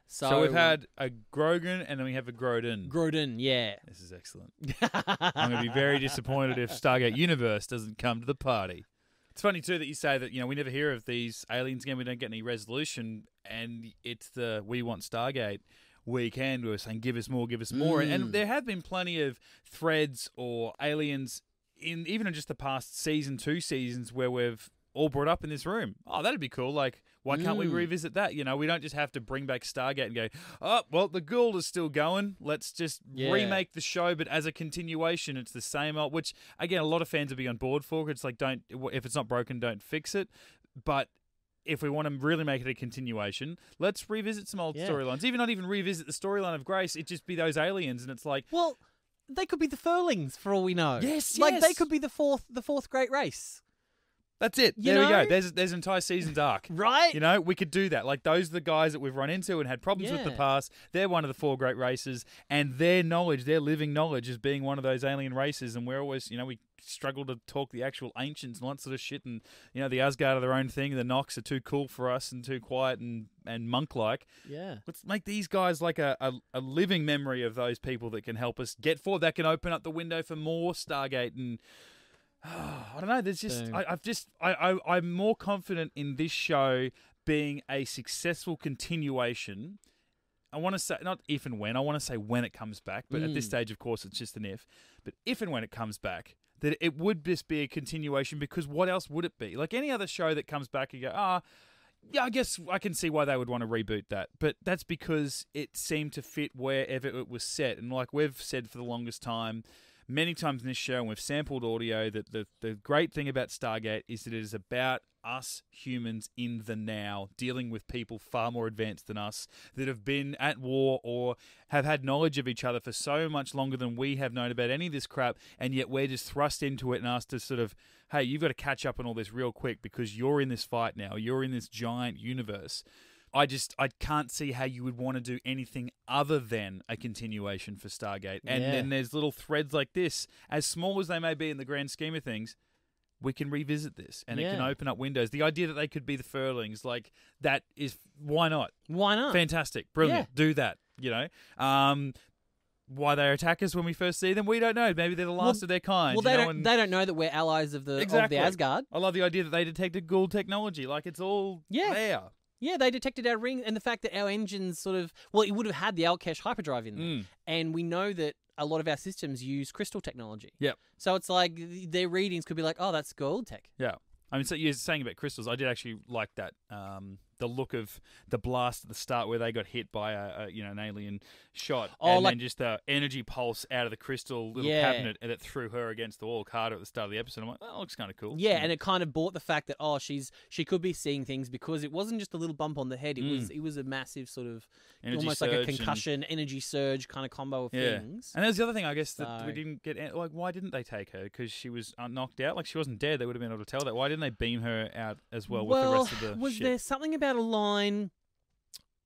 A: So we've had a Grogan and then we have a Grodin.
B: Grodin, yeah.
A: This is excellent. I'm going to be very disappointed if Stargate Universe doesn't come to the party. It's funny, too, that you say that, we never hear of these aliens again. We don't get any resolution. And it's the we want Stargate weekend. We were saying, give us more, give us more. And there have been plenty of threads or aliens even in just the past 2 seasons where we've all brought up in this room. Oh, that'd be cool. Like, why can't we revisit that? We don't just have to bring back Stargate and go, oh, well, the Gould is still going. Let's just remake the show, but as a continuation, it's the same old, which, again, a lot of fans will be on board for. It's like, if it's not broken, don't fix it. But if we want to really make it a continuation, let's revisit some old storylines. Not even revisit the storyline of Grace. It just be those aliens, and it's like...
B: Well, they could be the Furlings, for all we know.
A: Yes,
B: Like, they could be the fourth great race.
A: That's it.
B: You
A: There we
B: know?
A: go. There's an entire season's arc.
B: Right?
A: You know, we could do that. Like, those are the guys that we've run into and had problems with in the
B: Yeah.
A: past. They're one of the 4 great races, and their knowledge, their living knowledge, is being one of those alien races. And we're always, we struggle to talk the actual ancients and all that sort of shit. And, the Asgard are their own thing. The Nox are too cool for us and too quiet and monk-like.
B: Yeah.
A: Let's make these guys like a living memory of those people that can help us get forward, that can open up the window for more Stargate. And I don't know. There's just I'm more confident in this show being a successful continuation. I want to say not if and when. I want to say when it comes back. But at this stage, of course, it's just an if. But if and when it comes back, that it would just be a continuation, because what else would it be? Like any other show that comes back, you go, yeah, I guess I can see why they would want to reboot that. But that's because it seemed to fit wherever it was set. And like we've said for the longest time, many times in this show, and we've sampled audio, that the great thing about Stargate is that it is about us humans in the now, dealing with people far more advanced than us, that have been at war or have had knowledge of each other for so much longer than we have known about any of this crap, and yet we're just thrust into it and asked to sort of, hey, you've got to catch up on all this real quick because you're in this fight now, you're in this giant universe. I can't see how you would want to do anything other than a continuation for Stargate. And then there's little threads like this, as small as they may be in the grand scheme of things, we can revisit this and it can open up windows. The idea that they could be the Furlings, like that is, why not?
B: Why not?
A: Fantastic. Brilliant.
B: Yeah.
A: Do that, why they attack us when we first see them, we don't know. Maybe they're the last of their kind.
B: Well, they don't know that we're allies of the Asgard.
A: I love the idea that they detected Gould technology. Like, it's all there.
B: Yeah, they detected our ring, and the fact that our engines sort of... Well, it would have had the Alkesh hyperdrive in there. And we know that a lot of our systems use crystal technology.
A: Yep.
B: So it's like their readings could be like, oh, that's Gould tech.
A: Yeah. I mean, so you're saying about crystals, I did actually like that. The look of the blast at the start where they got hit by an alien shot, and then just the energy pulse out of the crystal little cabinet, and it threw her against the wall, Carter, at the start of the episode. I'm like, that looks kind of cool.
B: Yeah, and it kind of brought the fact that she could be seeing things, because it wasn't just a little bump on the head. It was a massive sort of
A: energy
B: almost like a concussion, energy surge kind of combo of things.
A: And there's the other thing, I guess, that we didn't get. Like, why didn't they take her? Because she was knocked out. Like, she wasn't dead. They would have been able to tell that. Why didn't they beam her out as well with the rest of the
B: was
A: ship?
B: there something about a line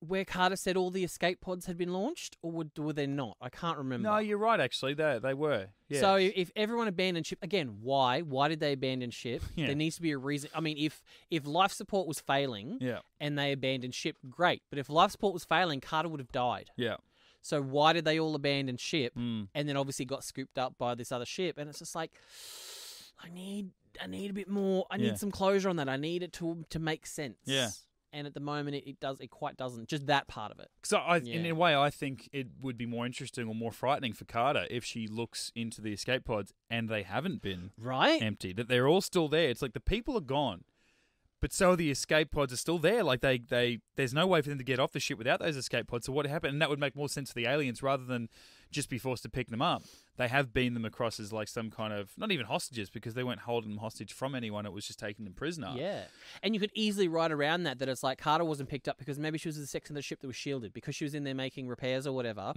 B: where Carter said all the escape pods had been launched, or were they not? I can't remember.
A: No, you're right, actually. They were. Yeah.
B: So if everyone abandoned ship, again, why? Why did they abandon ship?
A: Yeah.
B: There needs to be a reason. I mean, if life support was failing and they abandoned ship, great. But if life support was failing, Carter would have died.
A: Yeah.
B: So why did they all abandon ship and then obviously got scooped up by this other ship? And it's just like, I need a bit more. I need some closure on that. I need it to make sense.
A: Yeah.
B: And at the moment, it quite doesn't. Just that part of it.
A: So in a way, I think it would be more interesting or more frightening for Carter if she looks into the escape pods and they haven't been empty. That they're all still there. It's like the people are gone, but so the escape pods are still there. Like there's no way for them to get off the ship without those escape pods. So what happened? And that would make more sense for the aliens rather than just be forced to pick them up. They have beamed them across as like some kind of, not even hostages, because they weren't holding them hostage from anyone. It was just taking them prisoner.
B: Yeah. And you could easily write around that it's like Carter wasn't picked up because maybe she was the section of the ship that was shielded, because she was in there making repairs or whatever.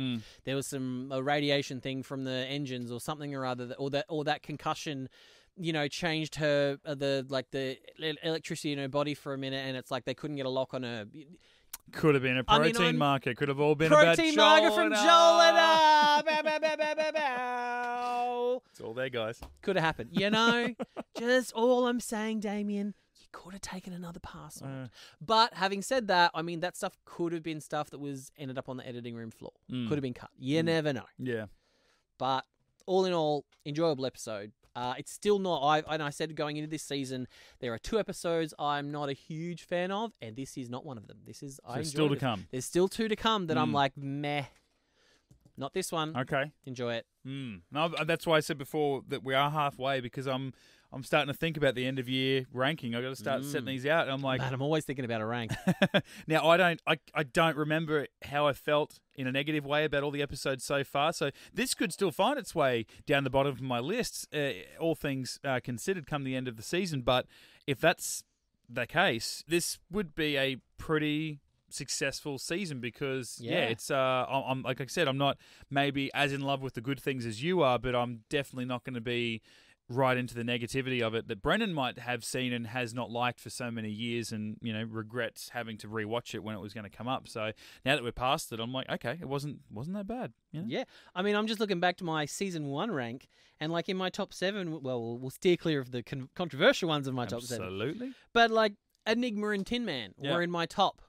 B: There was a radiation thing from the engines or something or other, or that concussion, changed her, the electricity in her body for a minute, and it's like they couldn't get a lock on her.
A: Could have been a protein marker. Could have all been about
B: protein marker from Jolena.
A: It's all there, guys.
B: Could have happened. Just all I'm saying, Damien, you could have taken another pass on it. But having said that, I mean, that stuff could have been stuff that ended up on the editing room floor. Could have been cut. You never know.
A: Yeah.
B: But all in all, enjoyable episode. It's still not. I said going into this season, there are 2 episodes I'm not a huge fan of, and this is not one of them. This is
A: still to come.
B: There's still 2 to come that I'm like, meh. Not this one.
A: Okay.
B: Enjoy it.
A: No, that's why I said before that we are halfway, because I'm starting to think about the end of year ranking. I've got to start setting these out. And I'm like,
B: man, I'm always thinking about a rank.
A: Now I don't remember how I felt in a negative way about all the episodes so far. So this could still find its way down the bottom of my list, all things considered, come the end of the season. But if that's the case, this would be a pretty successful season, because it's I'm like I said, I'm not maybe as in love with the good things as you are, but I'm definitely not going to be right into the negativity of it that Brendan might have seen and has not liked for so many years, and regrets having to rewatch it when it was going to come up. So now that we're past it, I'm like, okay, it wasn't that bad.
B: Yeah, I mean, I'm just looking back to my season 1 rank, and like in my top 7, well, we'll steer clear of the controversial ones of my top 7.
A: Absolutely.
B: But like Enigma and Tin Man were in my top.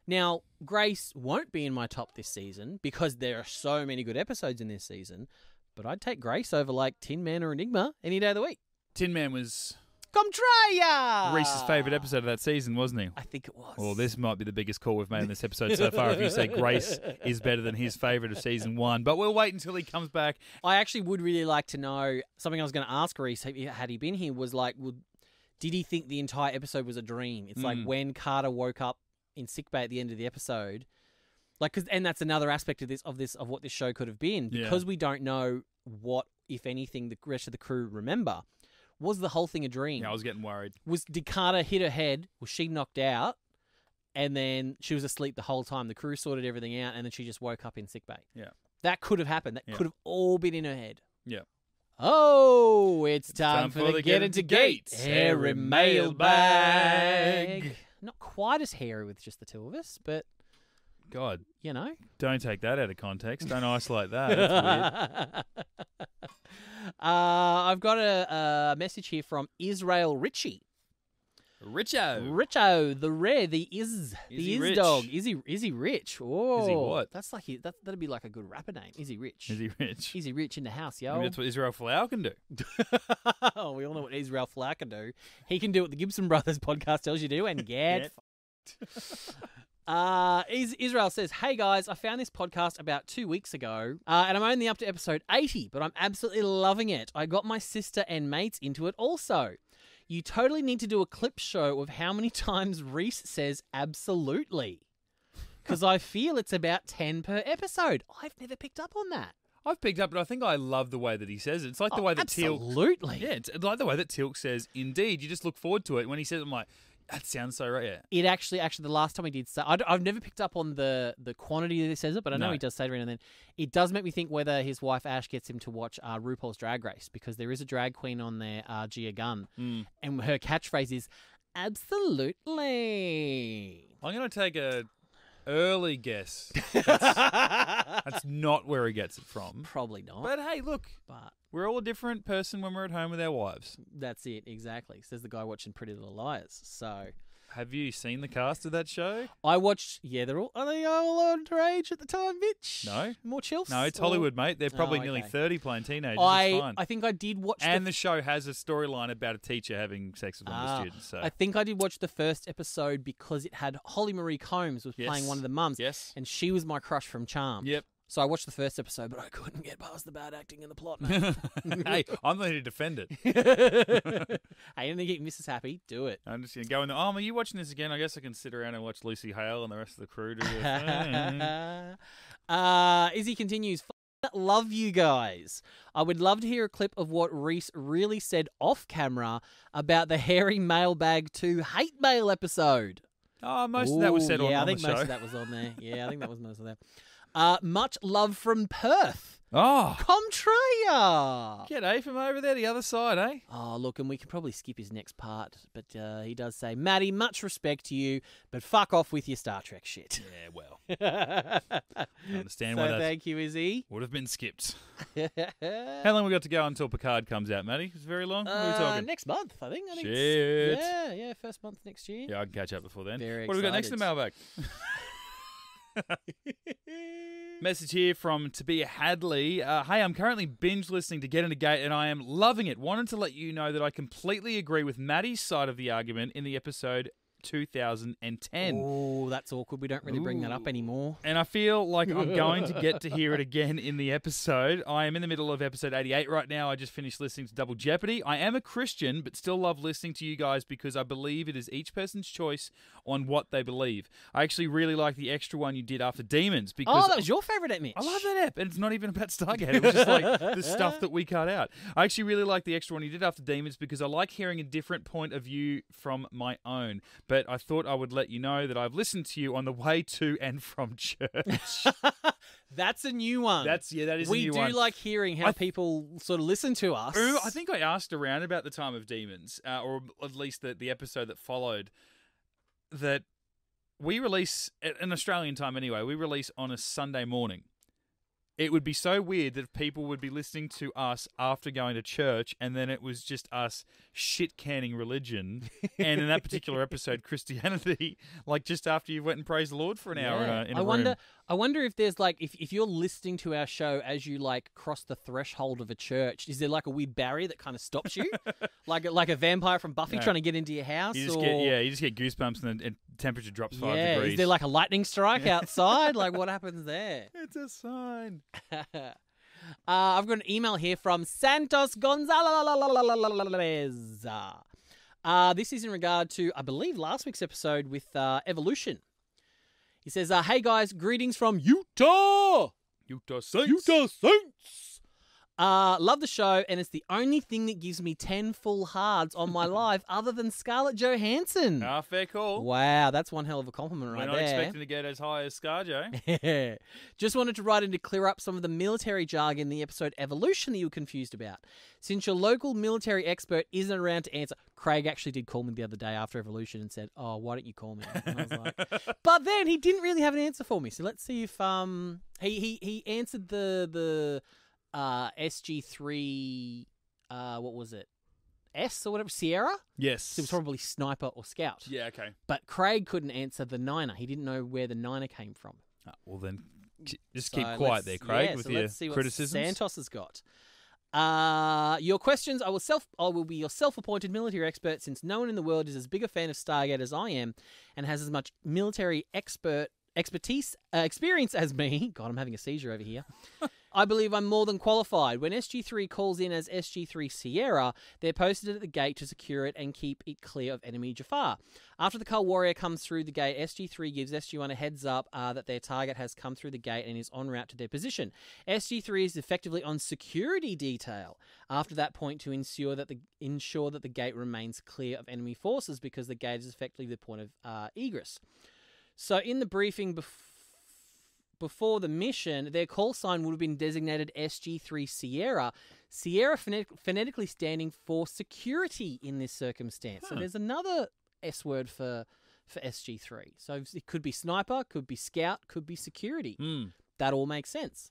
B: Now, Grace won't be in my top this season because there are so many good episodes in this season, but I'd take Grace over like Tin Man or Enigma any day of the week.
A: Tin Man was
B: Come try ya!
A: Rhys's favourite episode of that season, wasn't he?
B: I think it was.
A: Well, this might be the biggest call we've made in this episode so far if you say Grace is better than his favourite of season 1. But we'll wait until he comes back.
B: I actually would really like to know, something I was going to ask Rhys had he been here was like, did he think the entire episode was a dream? It's like when Carter woke up in sickbay at the end of the episode, like, and that's another aspect of what this show could have been, because we don't know what, if anything, the rest of the crew remember. Was the whole thing a dream?
A: Yeah, I was getting worried.
B: Did Carter hit her head? Was she knocked out? And then she was asleep the whole time. The crew sorted everything out, and then she just woke up in sickbay.
A: Yeah,
B: that could have happened. That could have all been in her head.
A: Yeah.
B: Oh, it's time for the Get Into Geek hairy mailbag. Not quite as hairy with just the two of us, but
A: God,
B: don't
A: take that out of context. Don't isolate that. That's weird.
B: I've got a message here from Israel Ritchie. Richo, the rare, the Iz dog. Is he rich? Oh,
A: is he what?
B: That's like that'd be like a good rapper name. Is he rich?
A: Is he rich?
B: Is he rich in the house, yo?
A: Maybe that's what Israel Folau can do.
B: Oh, we all know what Israel Folau can do. He can do what the Gibson Brothers podcast tells you to do, and get. Israel says, "Hey guys, I found this podcast about 2 weeks ago, and I'm only up to episode 80, but I'm absolutely loving it. I got my sister and mates into it also. You totally need to do a clip show of how many times Rhys says absolutely, because I feel it's about 10 per episode. I've never picked up on that.
A: I've picked up, but I think I love the way that he says it. It's like the way that
B: absolutely.
A: Teal'c... Yeah, it's like the way that Teal'c says, indeed. You just look forward to it. When he says it, I'm like, that sounds so right. Yeah.
B: It actually, the last time he did say, I've never picked up on the quantity that he says it, but I know he does say it every now and then. It does make me think whether his wife Ash gets him to watch RuPaul's Drag Race, because there is a drag queen on there, Gia Gunn, and her catchphrase is absolutely.
A: I'm going to take a early guess. That's not where he gets it from.
B: Probably not.
A: But hey, look. We're all a different person when we're at home with our wives.
B: That's it, exactly. Says the guy watching Pretty Little Liars. So,
A: have you seen the cast of that show?
B: I watched. Yeah, are they all underage at the time, bitch?
A: No,
B: more chills.
A: No, it's Hollywood, mate. They're probably nearly 30, playing teenagers.
B: I
A: fine.
B: I think I did watch.
A: And the show has a storyline about a teacher having sex with one of the students. So
B: I think I did watch the first episode because it had Holly Marie Combs was playing one of the mums.
A: Yes,
B: and she was my crush from Charmed.
A: Yep.
B: So I watched the first episode, but I couldn't get past the bad acting and the plot, man.
A: Hey, I'm there to defend it.
B: Hey, anything to keep Mrs. happy, do it.
A: I'm just going to go in there. Oh, are you watching this again? I guess I can sit around and watch Lucy Hale and the rest of the crew do their thing.
B: Izzy continues, love you guys. I would love to hear a clip of what Rhys really said off camera about the hairy mailbag 2 hate mail episode.
A: Oh, most of that was said on the show.
B: Yeah, I think most of that was on there. Yeah, I think that was most of that. Much love from Perth.
A: Oh.
B: Come try ya.
A: G'day from over there, the other side, eh?
B: Oh, look, and we can probably skip his next part, but he does say, Maddie, much respect to you, but fuck off with your Star Trek shit.
A: Yeah, well. I understand why that
B: thank you, Izzy.
A: would have been skipped. How long we got to go until Picard comes out, Maddie? It's very long? What are we talking?
B: Next month, I think.
A: Shit.
B: Yeah, first month next year.
A: Yeah, I can catch up before then.
B: Very
A: what do we got next in the mailbag? Message here from Tabia Hadley. Hey, I'm currently binge listening to Get Into Geek and I am loving it. Wanted to let you know that I completely agree with Maddie's side of the argument in the episode 2010.
B: Oh, that's awkward. We don't really bring that up anymore.
A: And I feel like I'm going to get to hear it again in the episode. I am in the middle of episode 88 right now. I just finished listening to Double Jeopardy. I am a Christian, but still love listening to you guys because I believe it is each person's choice on what they believe. I actually really like the extra one you did after Demons. Because
B: that was your favourite ep, Mitch.
A: I love that ep, and it's not even about Stargate. It was just like the stuff that we cut out. I actually really like the extra one you did after Demons because I like hearing a different point of view from my own. But I thought I would let you know that I've listened to you on the way to and from church.
B: That's a new one.
A: That is a new
B: We
A: one.
B: do like hearing how people sort of listen to us.
A: I think I asked around about the Time of Demons, or at least the episode that followed, that we release, in Australian time anyway, we release on a Sunday morning. It would be so weird that people would be listening to us after going to church, and then it was just us shit-canning religion, and in that particular episode, Christianity, like just after you went and praised the Lord for an hour in a room.
B: I wonder if there's like, if you're listening to our show as you like cross the threshold of a church, is there like a weird barrier that kind of stops you? like a vampire from Buffy trying to get into your house?
A: You just get goosebumps and temperature drops 5 degrees.
B: Is there like a lightning strike outside? Like what happens there?
A: It's a sign.
B: I've got an email here from Santos Gonzalez. This is in regard to, I believe, last week's episode with Evolution. He says, hey guys, greetings from Utah!
A: Utah Saints!
B: Utah Saints! Love the show, and it's the only thing that gives me 10 full hards on my life other than Scarlett Johansson.
A: Fair call.
B: Wow, that's one hell of a compliment
A: We're not expecting to get as high as ScarJo.
B: Just wanted to write in to clear up some of the military jargon in the episode Evolution that you were confused about. Since your local military expert isn't around to answer, Craig actually did call me the other day after Evolution and said, oh, why don't you call me? And I was like, but then he didn't really have an answer for me. So let's see if he answered the SG-3, what was it? S or whatever, Sierra?
A: Yes.
B: So it was probably Sniper or Scout.
A: Yeah, okay.
B: But Craig couldn't answer the Niner. He didn't know where the Niner came from.
A: Well, then just keep quiet there, Craig, with your criticisms.
B: What Santos has got. Your questions, I will be your self-appointed military expert, since no one in the world is as big a fan of Stargate as I am and has as much military experience as me. God, I'm having a seizure over here. I believe I'm more than qualified. When SG-3 calls in as SG-3 Sierra, they're posted at the gate to secure it and keep it clear of enemy Jafar. After the Cull Warrior comes through the gate, SG-3 gives SG-1 a heads up that their target has come through the gate and is en route to their position. SG-3 is effectively on security detail after that point to ensure that the gate remains clear of enemy forces, because the gate is effectively the point of egress. So in the briefing before the mission, their call sign would have been designated SG-3 Sierra. Sierra phonetically standing for security in this circumstance. So there's another S word for SG-3. So it could be sniper, could be scout, could be security. That all makes sense.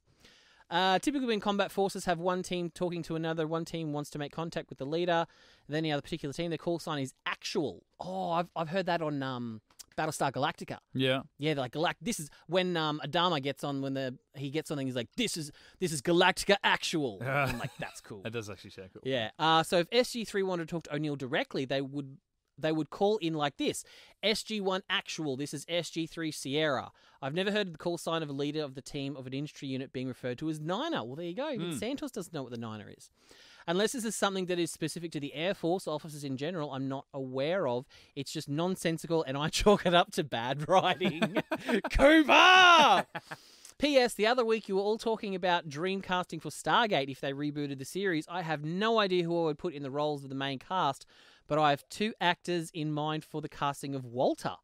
B: Typically when combat forces have one team talking to another, one team wants to make contact with the leader, then the other particular team, their call sign is actual. Oh, I've heard that on Battlestar Galactica.
A: Yeah.
B: Yeah, they're like, this is when Adama gets on, he gets on and he's like, this is Galactica actual. I'm like, that's cool.
A: That does actually sound cool.
B: Yeah. So if SG-3 wanted to talk to O'Neill directly, they would call in like this: SG-1 actual, this is SG-3 Sierra. I've never heard the call sign of a leader of the team of an infantry unit being referred to as Niner. Well, there you go. Even Santos doesn't know what the Niner is. Unless this is something that is specific to the Air Force officers in general, I'm not aware of. It's just nonsensical, and I chalk it up to bad writing. Cooper! P.S. The other week you were all talking about dream casting for Stargate if they rebooted the series. I have no idea who I would put in the roles of the main cast, but I have 2 actors in mind for the casting of Walter,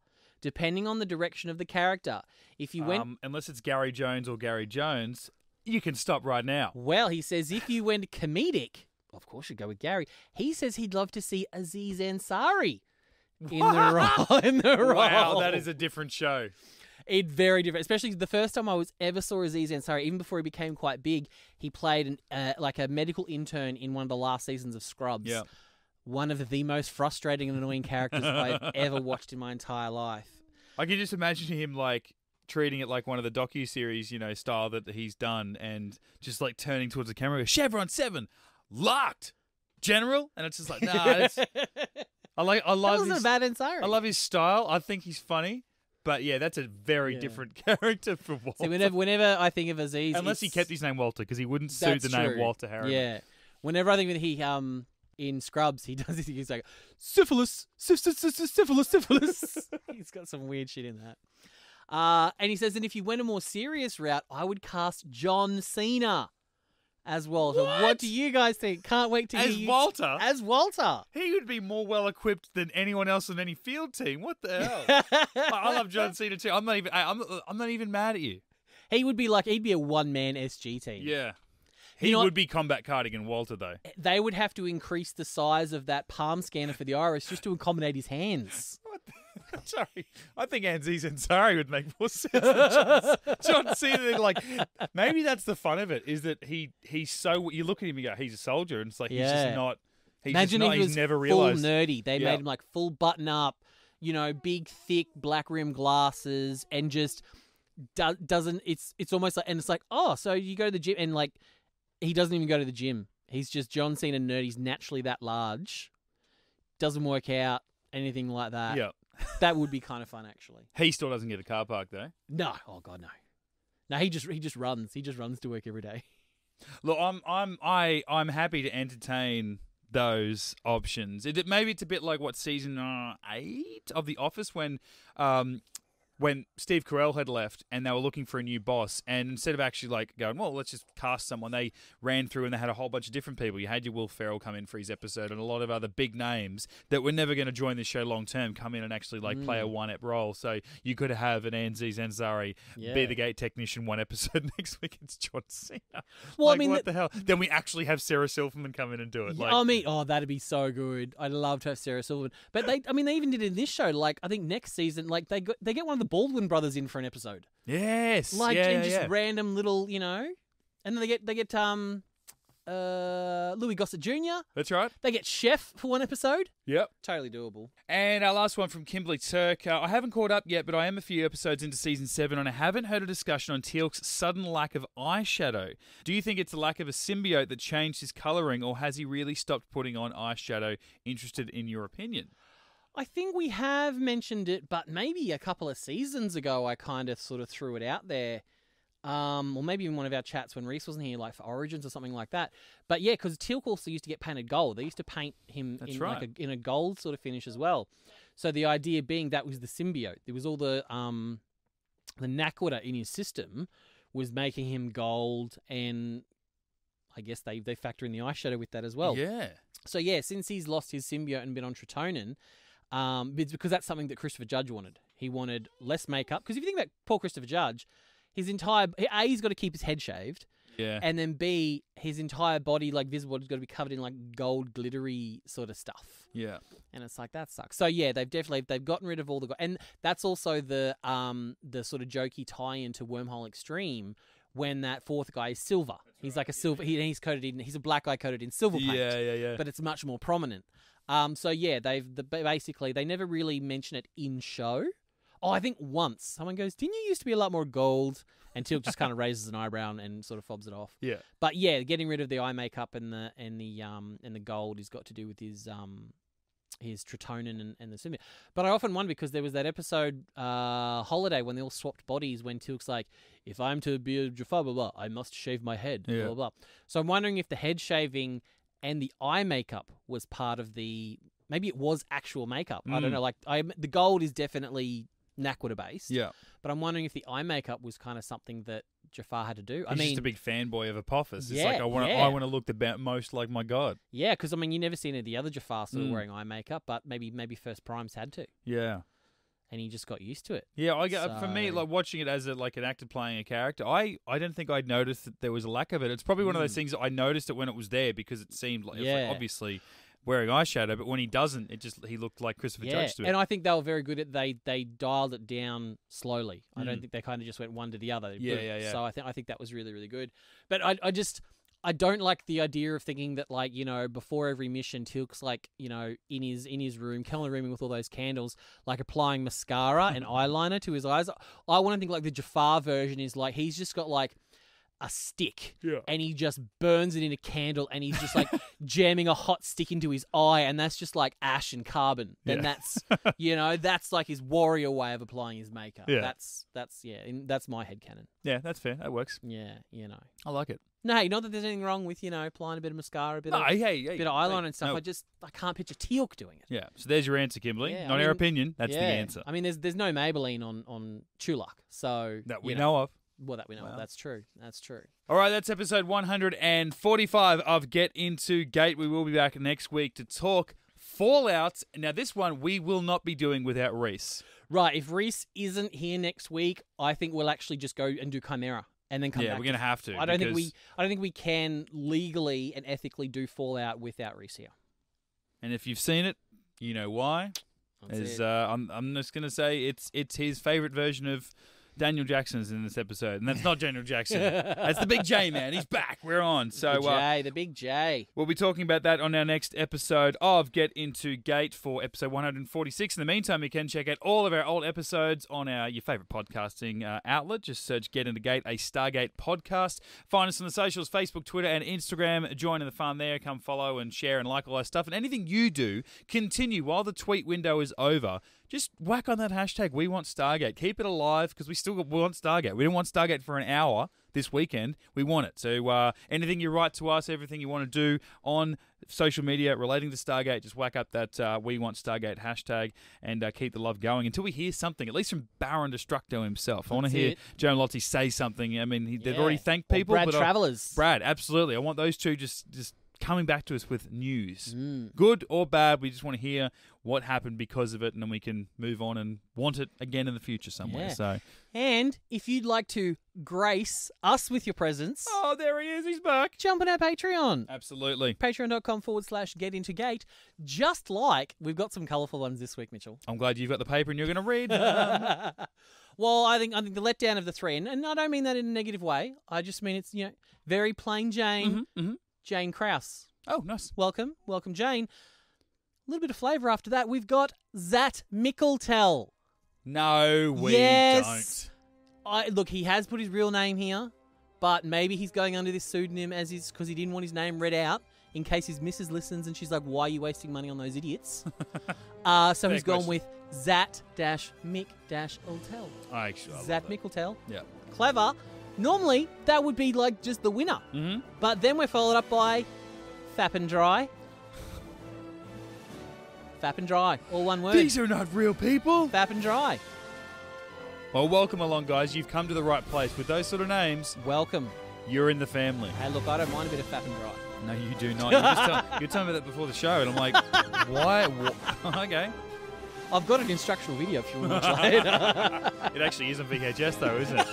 B: depending on the direction of the character. If you went...
A: unless it's Gary Jones or Gary Jones, you can stop right now.
B: Well, he says if you went comedic, of course you'd go with Gary. He says he'd love to see Aziz Ansari in the role.
A: Wow, that is a different show.
B: It's very different, especially the first time I ever saw Aziz Ansari, even before he became quite big. He played like a medical intern in one of the last seasons of Scrubs.
A: Yeah.
B: One of the most frustrating and annoying characters I've ever watched in my entire life.
A: I can just imagine him like treating it like one of the docu-series, style that he's done, and just like turning towards the camera, Chevron 7, locked, General, and it's just like, nah. I love
B: his, a bad Ansari.
A: I love his style. I think he's funny, but yeah, that's a very different character for Walter.
B: See, whenever I think of Aziz,
A: unless he kept his name Walter, because he wouldn't suit the name Walter Harriman.
B: Yeah, whenever I think of he in Scrubs, he does this. He's like syphilis. He's got some weird shit in that. And he says, and if you went a more serious route, I would cast John Cena as Walter. What do you guys think? Can't wait to hear you.
A: Walter?
B: As Walter.
A: He would be more well-equipped than anyone else on any field team. What the hell? I love John Cena too. I'm not even mad at you.
B: He would be like, he'd be a one-man SG team.
A: Yeah. He would be Combat Cardigan Walter, though.
B: They would have to increase the size of that palm scanner for the iris just to accommodate his hands.
A: Sorry, I think Aziz Ansari would make more sense than John Cena. Like, maybe that's the fun of it, is that he's so... You look at him and go, he's a soldier, and it's like, he's just not...
B: Imagine if he was
A: never
B: full
A: realized.
B: nerdy. They made him like full button-up, big, thick, black-rimmed glasses, and just doesn't... It's almost like... And it's like, oh, so you go to the gym, and like... He doesn't even go to the gym. He's just John Cena nerd. He's naturally that large. Doesn't work out, anything like that.
A: Yeah.
B: That would be kind of fun, actually.
A: He still doesn't get a car park, though.
B: No. Oh, God, no. No, he just runs. He just runs to work every day.
A: Look, I'm happy to entertain those options. Maybe it's a bit like season 8 of The Office when Steve Carell had left and they were looking for a new boss, and instead of actually like going, well, let's just cast someone, they ran through and they had a whole bunch of different people. You had your Will Ferrell come in for his episode, and a lot of other big names that were never going to join this show long term come in and actually like play a one-ep role. So you could have an Aziz Ansari be the gate technician one episode. Next week it's John Cena.
B: Well,
A: like, what the hell? Then we actually have Sarah Silverman come in and do it.
B: That'd be so good. I'd love to have Sarah Silverman. But they even did it in this show. Like, I think next season, like they get one of the Baldwin brothers in for an episode.
A: Yes.
B: Random little, and then they get Louis Gossett Jr.
A: That's right.
B: They get Chef for one episode.
A: Yep.
B: Totally doable.
A: And our last one from Kimberly Turk. I haven't caught up yet, but I am a few episodes into season 7, and I haven't heard a discussion on Teal'c's sudden lack of eyeshadow. Do you think it's the lack of a symbiote that changed his colouring, or has he really stopped putting on eyeshadow? Interested in your opinion.
B: I think we have mentioned it, but maybe a couple of seasons ago I kind of sort of threw it out there. Or maybe in one of our chats when Rhys wasn't here, like for Origins or something like that. But yeah, because Teal'c also used to get painted gold. They used to paint him in a gold sort of finish as well. So the idea being that was the symbiote. There was all the Nakwita in his system was making him gold, and I guess they factor in the eyeshadow with that as well.
A: Yeah. So
B: yeah, since he's lost his symbiote and been on Tritonin, it's because that's something that Christopher Judge wanted. He wanted less makeup. Because if you think about poor Christopher Judge, he's got to keep his head shaved.
A: Yeah.
B: And then B, his entire body, like visible, has got to be covered in like gold glittery sort of stuff.
A: Yeah.
B: And it's like, that sucks. So yeah, they've gotten rid of all the gold. And that's also the sort of jokey tie-in to Wormhole Extreme, when that fourth guy is silver. He's like a silver. He's a black guy coated in silver paint.
A: Yeah.
B: But it's much more prominent. So yeah, basically they never really mention it in show. Oh, I think once someone goes, "Didn't you used to be a lot more gold?" And Teal'c just kind of raises an eyebrow and sort of fobs it off.
A: Yeah.
B: But yeah, getting rid of the eye makeup and the gold has got to do with his Tritonin and the symbiote. But I often wonder, because there was that episode Holiday when they all swapped bodies, when Teal'c's like, if I'm to be a Jafar, blah, blah, I must shave my head, blah, blah, blah. So I'm wondering if the head shaving and the eye makeup was part of maybe it was actual makeup. I don't know. Like the gold is definitely Nakwita based.
A: Yeah.
B: But I'm wondering if the eye makeup was kind of something that Jafar had to do.
A: He's just a big fanboy of Apophis. It's like, I want to look the most like my god.
B: Yeah, because I mean, you never see any of the other Jafar sort of wearing eye makeup, but maybe First Primes had to.
A: Yeah.
B: And he just got used to it.
A: Yeah, for me, like watching it as an actor playing a character, I don't think I'd noticed that there was a lack of it. It's probably one of those things that I noticed it when it was there, because it seemed like, it was like obviously wearing eyeshadow, but when he doesn't, he looked like Christopher Judge to it.
B: And I think they were very good at they dialed it down slowly. I don't think they kind of just went one to the other.
A: Yeah.
B: So I think that was really, really good. But I don't like the idea of thinking that, like, before every mission, Teal'c's like, in his room, Kellner rooming with all those candles, like applying mascara and eyeliner to his eyes. I want to think like the Jafar version is like he's just got like a stick, and he just burns it in a candle, and he's just like jamming a hot stick into his eye, and that's just like ash and carbon. Then that's that's like his warrior way of applying his makeup.
A: Yeah.
B: That's my headcanon.
A: Yeah, that's fair. That works.
B: Yeah,
A: I like it.
B: No, not that there's anything wrong with applying a bit of mascara, a bit of eyeliner and stuff.
A: No.
B: I can't picture Teal'c doing it.
A: Yeah, so there's your answer, Kimberly. Not our opinion. That's the answer.
B: I mean, there's no Maybelline on Chulak, so
A: that we know of.
B: Well, that we know of. That's true. That's true.
A: All right, that's episode 145 of Get Into Gate. We will be back next week to talk Fallout. Now, this one we will not be doing without Rhys.
B: Right, if Rhys isn't here next week, I think we'll actually just go and do Chimera and then come back.
A: Yeah, we're going to have to.
B: I don't think we can legally and ethically do Fallout without Rhys here.
A: And if you've seen it, you know why. I'm just going to say it's his favourite version of Daniel Jackson's in this episode, and that's not Daniel Jackson. That's the Big J, man. He's back. We're on. So
B: the Big J.
A: We'll be talking about that on our next episode of Get Into Gate for episode 146. In the meantime, you can check out all of our old episodes on your favourite podcasting outlet. Just search Get Into Gate, a Stargate podcast. Find us on the socials, Facebook, Twitter, and Instagram. Join in the fun there. Come follow and share and like all that stuff. And anything you do, continue while the tweet window is over. Just whack on that hashtag, We Want Stargate. Keep it alive, because we still want Stargate. We didn't want Stargate for an hour this weekend. We want it. So anything you write to us, everything you want to do on social media relating to Stargate, just whack up that We Want Stargate hashtag and keep the love going until we hear something, at least from Baron Destructo himself. I want to hear Joe and Lottie say something. I mean, they've already thanked people.
B: Or Brad Travellers.
A: Brad, absolutely. I want those two just coming back to us with news. Good or bad, we just want to hear what happened because of it, and then we can move on and want it again in the future somewhere.
B: Yeah.
A: So,
B: and if you'd like to grace us with your presence...
A: Oh, there he is. He's back.
B: Jump on our Patreon.
A: Absolutely.
B: Patreon.com/getintoGate. Just like we've got some colourful ones this week, Mitchell.
A: I'm glad you've got the paper and you're going to read.
B: Well, I think the letdown of the three, and I don't mean that in a negative way. I just mean it's, very plain Jane. Jane Krause.
A: Oh, nice.
B: Welcome, Jane. A little bit of flavour after that. We've got Zat Mickeltel.
A: No, we
B: yes.
A: don't.
B: Look, he has put his real name here, but maybe he's going under this pseudonym because he didn't want his name read out in case his missus listens and she's like, why are you wasting money on those idiots? So he's gone with Zat-Mick-Ultel.
A: I actually love
B: Zat
A: that.
B: Mickeltel.
A: Yeah.
B: Clever. Normally, that would be like just the winner.
A: Mm-hmm.
B: But then we're followed up by Fap and Dry. Fap and Dry. All one word.
A: These are not real people.
B: Fap and Dry.
A: Well, welcome along, guys. You've come to the right place. With those sort of names,
B: Welcome.
A: you're in the family.
B: Hey, look, I don't mind a bit of Fap and Dry.
A: No, you do not. You're telling me that before the show, and I'm like, why? Okay.
B: I've got an instructional video if you want to watch later.
A: It actually isn't VHS, though, isn't it?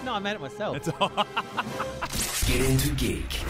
B: No, I made it myself.
A: It's all.
G: Get Into Geek.